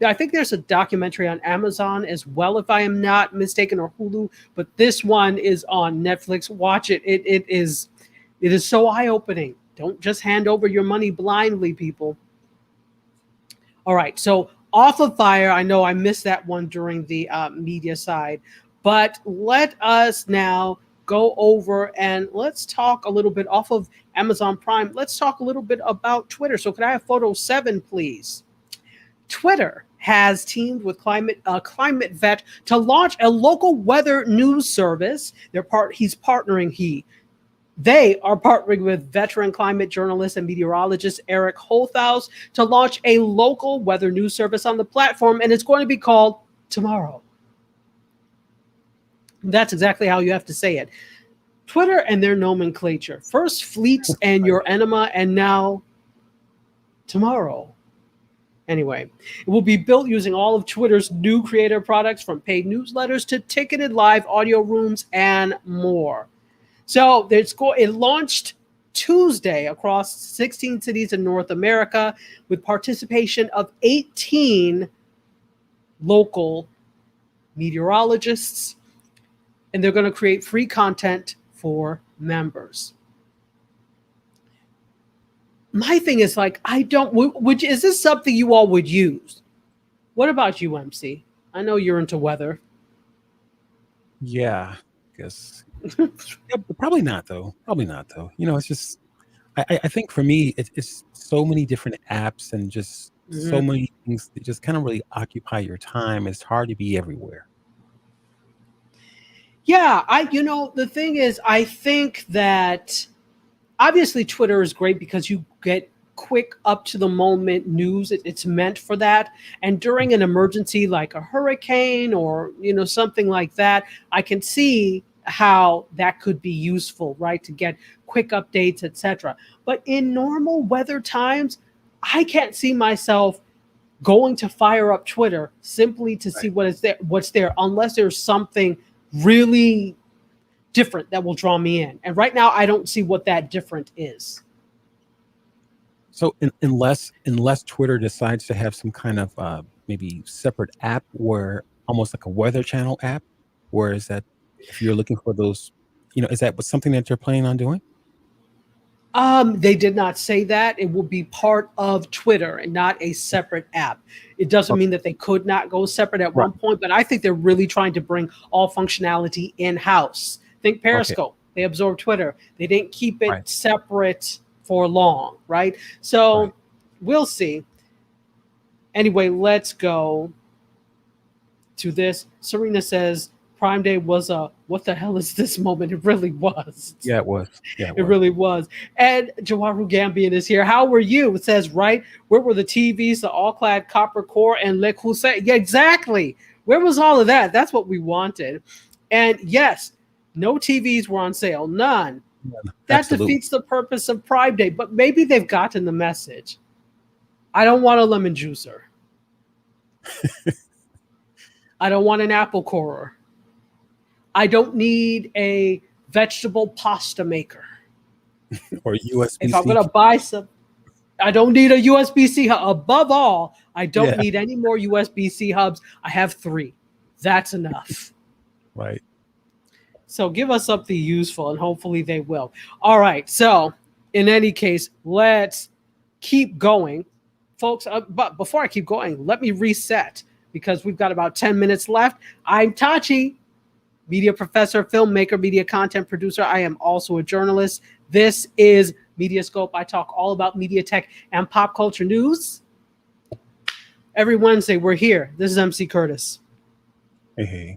I think there's a documentary on Amazon as well, if I am not mistaken, or Hulu, but this one is on Netflix. Watch it. It is so eye-opening. Don't just hand over your money blindly, people. All right. So off of Fire, I know I missed that one during the media side, but let us now go over and let's talk a little bit off of Amazon Prime. Let's talk a little bit about Twitter. So could I have photo 7, please? Twitter has teamed with Climate Vet to launch a local weather news service. They are partnering with veteran climate journalist and meteorologist Eric Holthaus to launch a local weather news service on the platform, and it's going to be called Tomorrow. That's exactly how you have to say it. Twitter and their nomenclature. First Fleets and Your Enema, and now Tomorrow. Anyway, it will be built using all of Twitter's new creator products, from paid newsletters to ticketed live audio rooms and more. So it launched Tuesday across 16 cities in North America with participation of 18 local meteorologists. And they're going to create free content for members. My thing is like, is this something you all would use? What about you, MC? I know you're into weather. Yeah, I guess. Yeah, probably not though. It's just, I think for me, it's so many different apps and just so many things that just kind of really occupy your time. It's hard to be everywhere. Yeah, the thing is, I think that obviously Twitter is great because you get quick, up to the moment news. It's meant for that. And during an emergency like a hurricane or, something like that, I can see how that could be useful, right? To get quick updates, etc. But in normal weather times, I can't see myself going to fire up Twitter simply to see what's there, unless there's something really different that will draw me in. And right now, I don't see what that different is. So unless Twitter decides to have some kind of maybe separate app, where almost like a weather channel app, where is that, if you're looking for those, is that something that they're planning on doing? They did not say that. It will be part of Twitter and not a separate app. It doesn't mean that they could not go separate at one point, but I think they're really trying to bring all functionality in-house. Think Periscope. They absorbed Twitter. They didn't keep it separate for long, right? So we'll see. Anyway, let's go to this. Serena says, Prime Day was what the hell is this moment? It really was. Yeah, it was. It really was. And Jawaru Gambian is here. How were you? It says, right, where were the TVs, the all-clad copper core, and Le Creuset? Yeah, exactly. Where was all of that? That's what we wanted. And yes, no TVs were on sale. None. That defeats the purpose of Prime Day. But maybe they've gotten the message. I don't want a lemon juicer. I don't want an apple corer. I don't need a vegetable pasta maker. Or USB-C. If I'm going to buy some, I don't need a USB-C hub. Above all, I don't need any more USB-C hubs. I have 3. That's enough. Right. So give us something useful, and hopefully they will. All right. So in any case, let's keep going. Folks, but before I keep going, let me reset, because we've got about 10 minutes left. I'm Tachi, media professor, filmmaker, media content producer. I am also a journalist. This is MediaScope. I talk all about media tech and pop culture news. Every Wednesday, we're here. This is MC Curtis. Hey.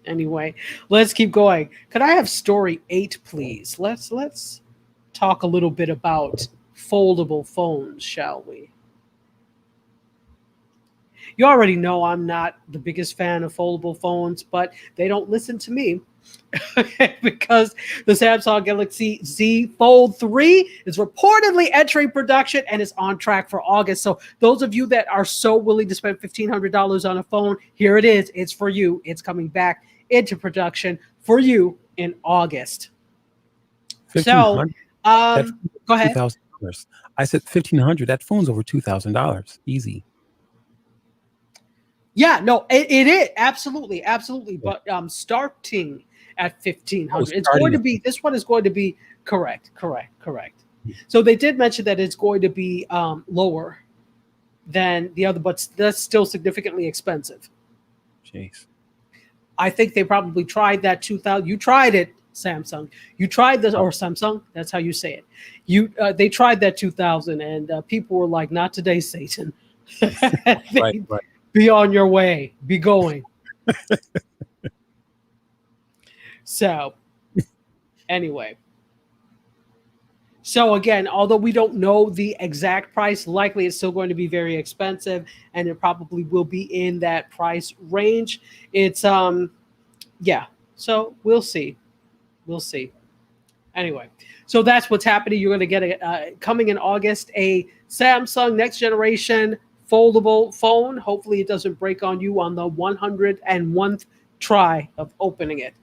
Anyway, let's keep going. Could I have story 8, please? Let's talk a little bit about foldable phones, shall we? You already know I'm not the biggest fan of foldable phones, but they don't listen to me because the Samsung Galaxy Z Fold 3 is reportedly entering production and is on track for August. So those of you that are so willing to spend $1,500 on a phone, here it is. It's for you. It's coming back into production for you in August. So, go ahead. $2,000. I said $1,500. That phone's over $2,000. Easy. Yeah, no, it is absolutely. But starting at $1,500, it's going to be. This one is going to be correct. So they did mention that it's going to be lower than the other, but that's still significantly expensive. Jeez. I think they probably tried that 2000. You tried it, Samsung. You tried this, or Samsung. That's how you say it. They tried that 2000, and people were like, "Not today, Satan." Right. Be on your way. Be going. So, anyway. So again, although we don't know the exact price, likely it's still going to be very expensive, and it probably will be in that price range. It's yeah. So we'll see. Anyway, so that's what's happening. You're going to get coming in August, a Samsung next generation foldable phone. Hopefully it doesn't break on you on the 101th try of opening it.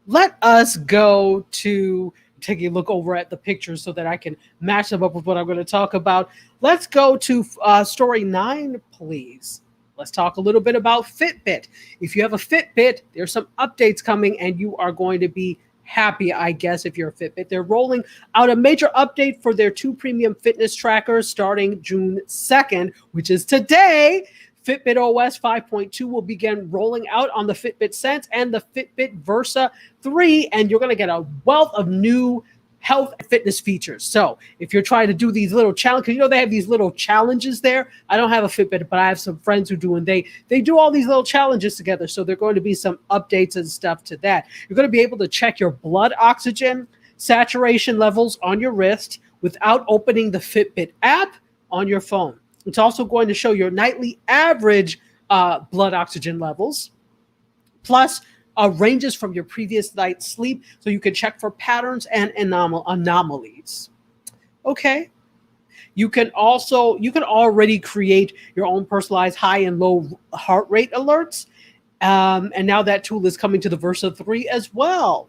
Let us go to take a look over at the pictures so that I can match them up with what I'm going to talk about. Let's go to story 9, please. Let's talk a little bit about Fitbit. If you have a Fitbit, there's some updates coming, and you are going to be happy, I guess, if you're a Fitbit. They're rolling out a major update for their 2 premium fitness trackers starting June 2nd, which is today. Fitbit OS 5.2 will begin rolling out on the Fitbit Sense and the Fitbit Versa 3, and you're going to get a wealth of new health and fitness features. So if you're trying to do these little challenges, because they have these little challenges there. I don't have a Fitbit, but I have some friends who do, and they do all these little challenges together. So there are going to be some updates and stuff to that. You're going to be able to check your blood oxygen saturation levels on your wrist without opening the Fitbit app on your phone. It's also going to show your nightly average blood oxygen levels, plus ranges from your previous night's sleep, so you can check for patterns and anomalies. Okay. You can already create your own personalized high and low heart rate alerts. And now that tool is coming to the Versa 3 as well.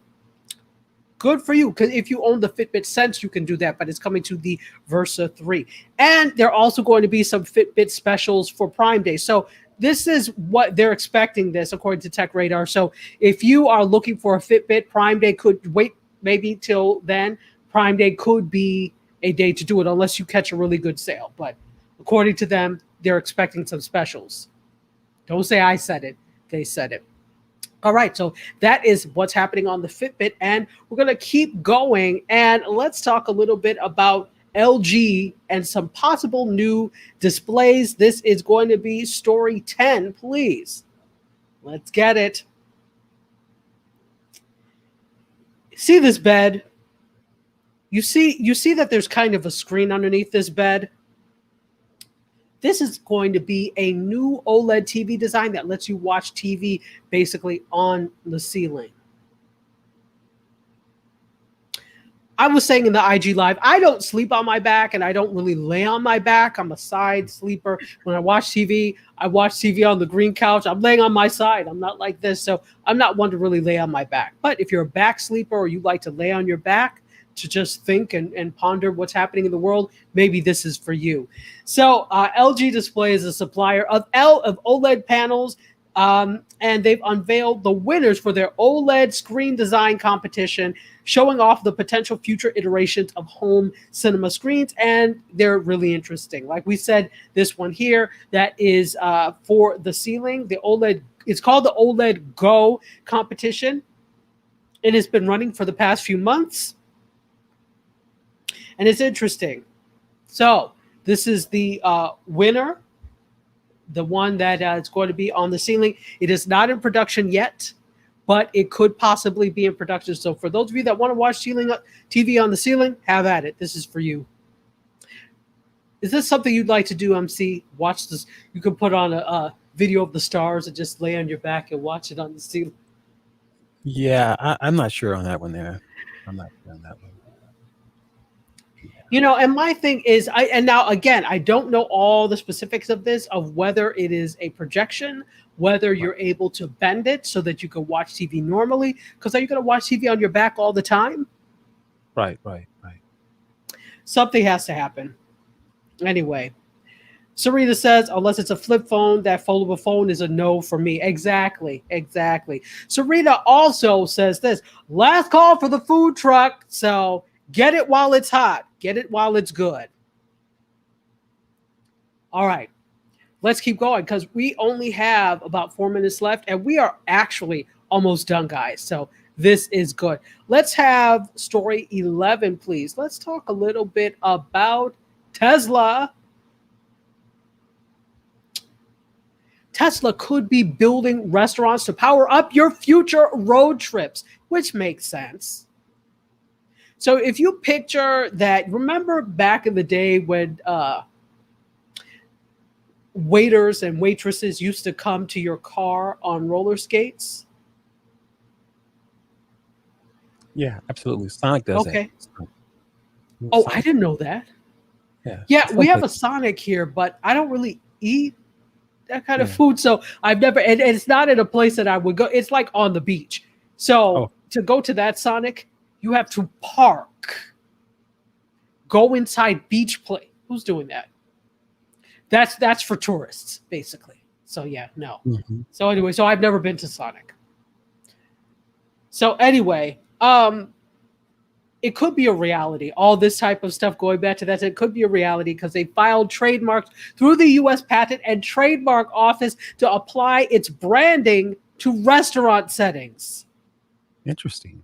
Good for you, because if you own the Fitbit Sense, you can do that, but it's coming to the Versa 3. And there are also going to be some Fitbit specials for Prime Day. So this is what they're expecting this, according to Tech Radar. So if you are looking for a Fitbit, Prime Day could wait maybe till then. Prime Day could be a day to do it unless you catch a really good sale. But according to them, they're expecting some specials. Don't say I said it. They said it. All right, so that is what's happening on the Fitbit, and we're going to keep going, and let's talk a little bit about LG and some possible new displays. This is going to be story 10, please. Let's get it. See this bed? You see that there's kind of a screen underneath this bed? This is going to be a new OLED TV design that lets you watch TV basically on the ceiling. I was saying in the IG Live, I don't sleep on my back and I don't really lay on my back. I'm a side sleeper. When I watch TV on the green couch. I'm laying on my side. I'm not like this. So I'm not one to really lay on my back. But if you're a back sleeper or you like to lay on your back to just think and ponder what's happening in the world, maybe this is for you. So LG Display is a supplier of OLED panels And they've unveiled the winners for their OLED screen design competition, showing off the potential future iterations of home cinema screens. And they're really interesting. Like we said, this one here that is for the ceiling, the OLED, it's called the OLED Go competition. It has been running for the past few months. And it's interesting. So this is the winner, the one that is going to be on the ceiling. It is not in production yet, but it could possibly be in production. So for those of you that want to watch TV on the ceiling, have at it. This is for you. Is this something you'd like to do, MC? Watch this. You can put on a video of the stars and just lay on your back and watch it on the ceiling. Yeah, I'm not sure on that one there. I'm not sure on that one. You know, and my thing is, and now again, I don't know all the specifics of this, of whether it is a projection, whether you're able to bend it so that you can watch TV normally. Because are you going to watch TV on your back all the time? Right. Something has to happen. Anyway, Serena says, unless it's a flip phone, that foldable phone is a no for me. Exactly. Serena also says this, last call for the food truck. So get it while it's hot. Get it while it's good. All right. Let's keep going because we only have about 4 minutes left and we are actually almost done, guys. So this is good. Let's have story 11, please. Let's talk a little bit about Tesla. Tesla could be building restaurants to power up your future road trips, which makes sense. So if you picture that, remember back in the day when waiters and waitresses used to come to your car on roller skates? Yeah, absolutely. Sonic does that. Oh, I didn't know that. Yeah, we have a Sonic here, but I don't really eat that kind of food. So I've never, and it's not in a place that I would go. It's like on the beach. So to go to that Sonic, you have to park, go inside beach play. Who's doing that? That's for tourists, basically. So yeah, no. Mm-hmm. So anyway, so I've never been to Sonic. So anyway, it could be a reality. All this type of stuff going back to that, it could be a reality because they filed trademarks through the U.S. Patent and Trademark Office to apply its branding to restaurant settings. Interesting.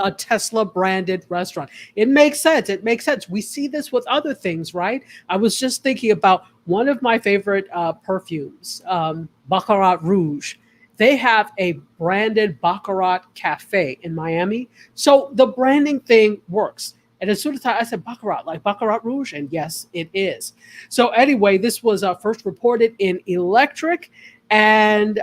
A Tesla branded restaurant. It makes sense. It makes sense. We see this with other things, right? I was just thinking about one of my favorite perfumes, Baccarat Rouge. They have a branded Baccarat cafe in Miami. So the branding thing works. And as soon as I said Baccarat, like Baccarat Rouge, and yes, it is. So anyway, this was first reported in Electric, and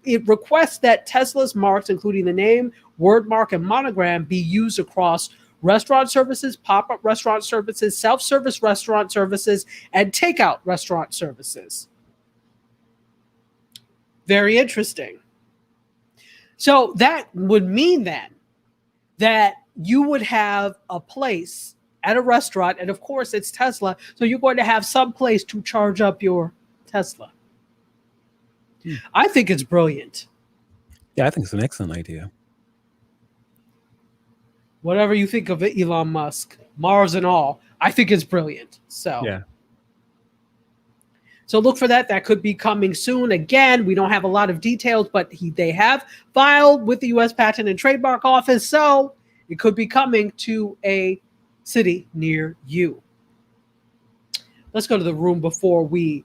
it requests that Tesla's marks, including the name, word mark, and monogram, be used across restaurant services, pop-up restaurant services, self-service restaurant services, and takeout restaurant services. Very interesting. So that would mean then that you would have a place at a restaurant, and of course it's Tesla, so you're going to have some place to charge up your Tesla. I think it's brilliant. Yeah, I think it's an excellent idea. Whatever you think of it, Elon Musk, Mars and all, I think it's brilliant. So yeah. So look for that. That could be coming soon. Again, we don't have a lot of details, but they have filed with the U.S. Patent and Trademark Office, so it could be coming to a city near you. Let's go to the room before we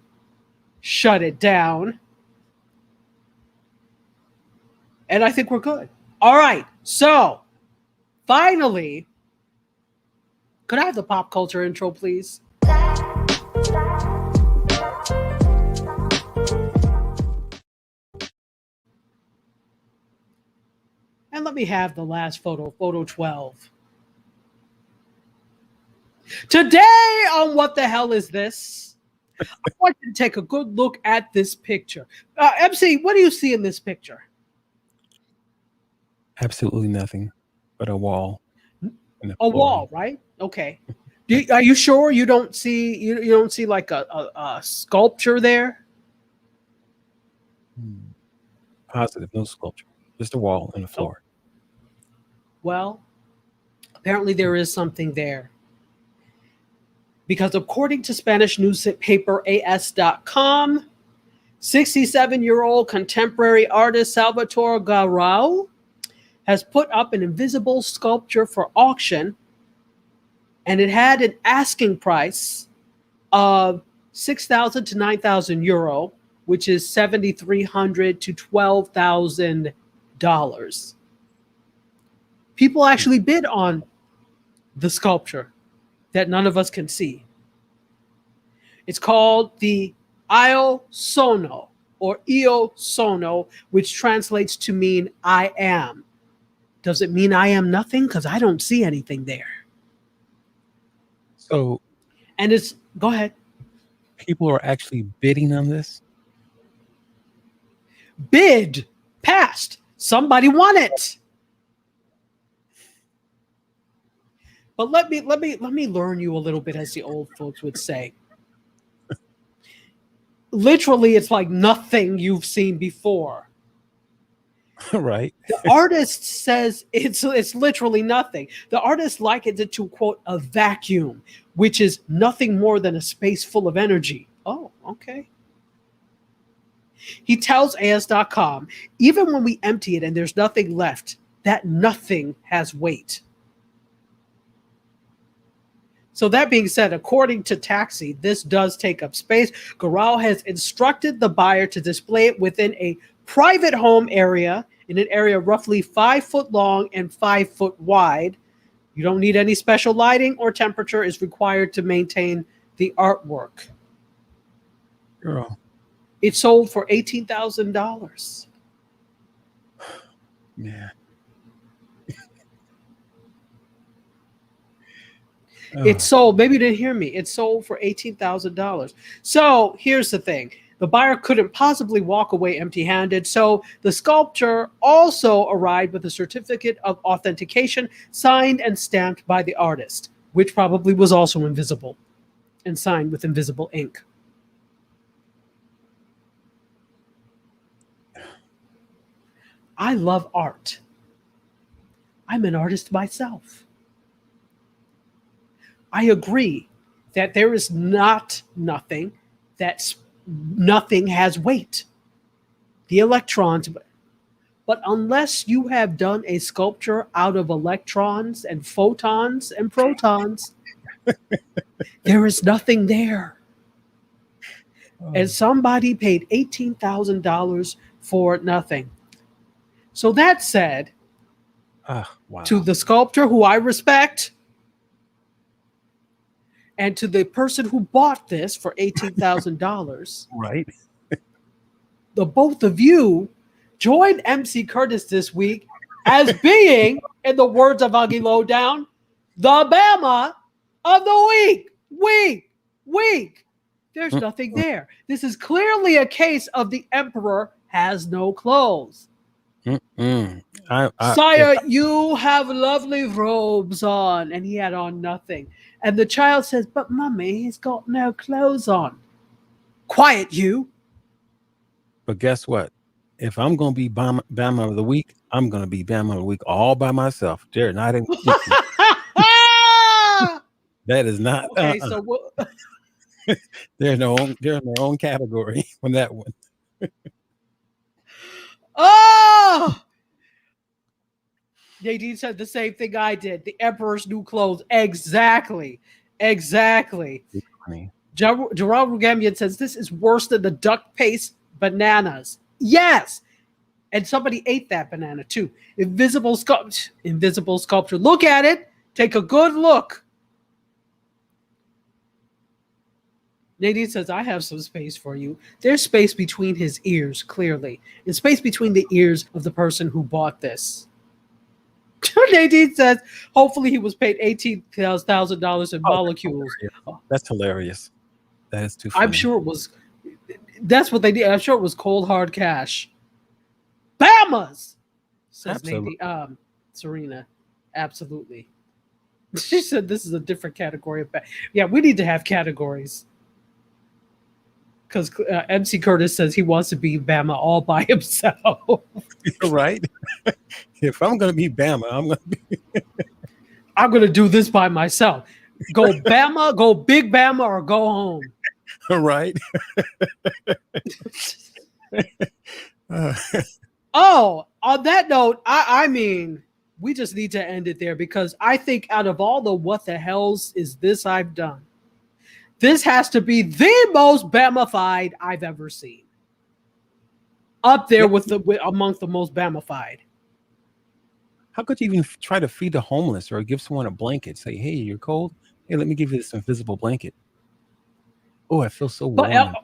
shut it down. And I think we're good. All right. So finally, could I have the pop culture intro, please? And let me have the last photo, photo 12. Today on What the Hell Is This? I want you to take a good look at this picture. MC, what do you see in this picture? Absolutely nothing but a wall. A wall, right? Okay. Are you sure you don't see like a sculpture there? Positive, no sculpture, just a wall and a Oh, floor. well, apparently there is something there. Because according to Spanish newspaper AS.com, 67-year-old contemporary artist Salvatore Garau has put up an invisible sculpture for auction, and it had an asking price of 6,000 to 9,000 euro, which is $7,300 to $12,000. People actually bid on the sculpture that none of us can see. It's called the Io Sono, or Io Sono, which translates to mean I am. Does it mean I am nothing? Because I don't see anything there. So And it's, go ahead. people are actually bidding on this. Bid passed. Somebody won it. But let me learn you a little bit, as the old folks would say. Literally, it's like nothing you've seen before. Right. The artist says it's literally nothing. The artist likens it to, quote, a vacuum, which is nothing more than a space full of energy. Oh, okay. He tells AS.com, even when we empty it and there's nothing left, that nothing has weight. So that being said, according to Taxi, this does take up space. Garau has instructed the buyer to display it within a private home area, in an area roughly 5 foot long and 5 foot wide. You don't need any special lighting or temperature is required to maintain the artwork. Girl. It sold for $18,000. Yeah. It sold, maybe you didn't hear me, it sold for $18,000. So here's the thing. The buyer couldn't possibly walk away empty-handed, so the sculpture also arrived with a certificate of authentication signed and stamped by the artist, which probably was also invisible and signed with invisible ink. I love art. I'm an artist myself. I agree that there is not nothing, that nothing has weight. The electrons, but unless you have done a sculpture out of electrons and photons and protons, there is nothing there. And somebody paid $18,000 for nothing. So that said, wow. to the sculptor who I respect, and to the person who bought this for $18,000, right? The both of you joined MC Curtis this week as being, in the words of Augie Lowdown, the Bama of the week. There's nothing there. This is clearly a case of the emperor has no clothes. Sire, you have lovely robes on, and he had on nothing. And the child says, but mummy, he's got no clothes on. Quiet, you. But guess what? If I'm going to be Bama of the week, I'm going to be Bama of the week all by myself. They're not in. That is not. Okay, so they're in their own category on that one. Oh! Nadine said the same thing I did. The emperor's new clothes. Exactly. Gerald Rugamian says this is worse than the duck paste bananas. Yes. And somebody ate that banana too. Invisible sculpture. Look at it. Take a good look. Nadine says, I have some space for you. There's space between his ears, clearly. There's space between the ears of the person who bought this. Nadine says, hopefully he was paid $18,000 in molecules. That's hilarious. That is too funny. I'm sure it was. That's what they did. I'm sure it was cold, hard cash. Bamas, says Nadine. Serena. Absolutely. She said this is a different category of yeah, we need to have categories. because MC Curtis says he wants to be Bama all by himself. Right? If I'm going to be Bama, I'm going to do this by myself. Go Bama, go Big Bama, or go home. Right? Oh, on that note, I mean, we just need to end it there because I think out of all the what the hells is this I've done, this has to be the most Bamified I've ever seen. Up there with amongst the most Bamified. How could you even try to feed the homeless or give someone a blanket? Say, hey, you're cold? Hey, let me give you this invisible blanket. Oh, I feel so warm. But,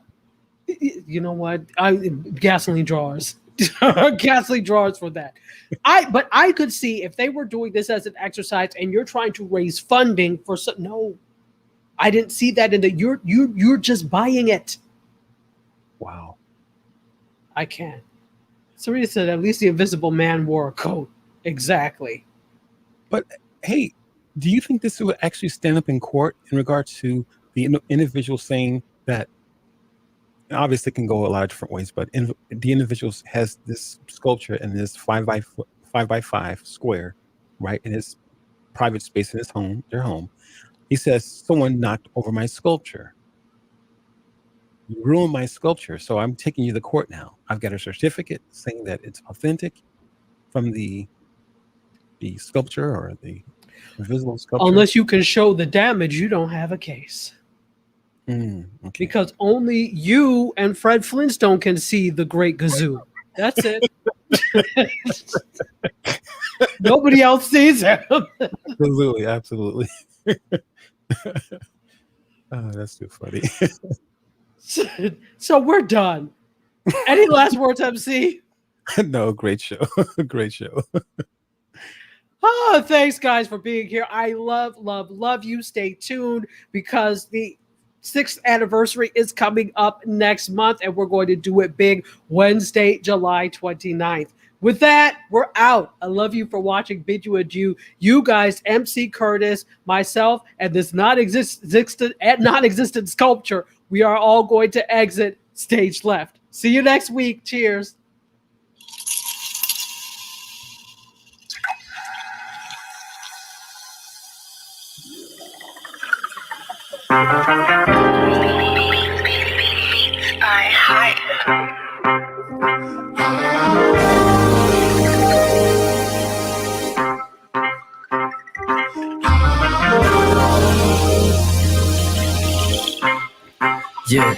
you know what? Gasoline drawers. Gasoline drawers for that. But I could see if they were doing this as an exercise and you're trying to raise funding for no, I didn't see that in the you're just buying it. Wow. I can't. Serena said at least the Invisible Man wore a coat. Exactly. But hey, do you think this would actually stand up in court in regards to the individual saying that obviously it can go a lot of different ways, but the individual has this sculpture in this 5x5 square, right, in his private space in his home, their home. He says, someone knocked over my sculpture. You ruined my sculpture, so I'm taking you to court now. I've got a certificate saying that it's authentic from the sculpture or the invisible sculpture. Unless you can show the damage, you don't have a case. Okay. Because only you and Fred Flintstone can see the Great Gazoo. That's it. Nobody else sees him. Absolutely. Oh, that's too funny. So we're done. Any last words, MC? No, great show. Great show. Oh, thanks, guys, for being here. I love you. Stay tuned because the 6th anniversary is coming up next month, and we're going to do it big Wednesday, July 29th. With that, we're out. I love you for watching. Bid you adieu. You guys, MC Curtis, myself, and this non-existent sculpture, we are all going to exit stage left. See you next week. Cheers. Yeah,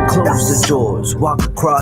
close the doors, walk across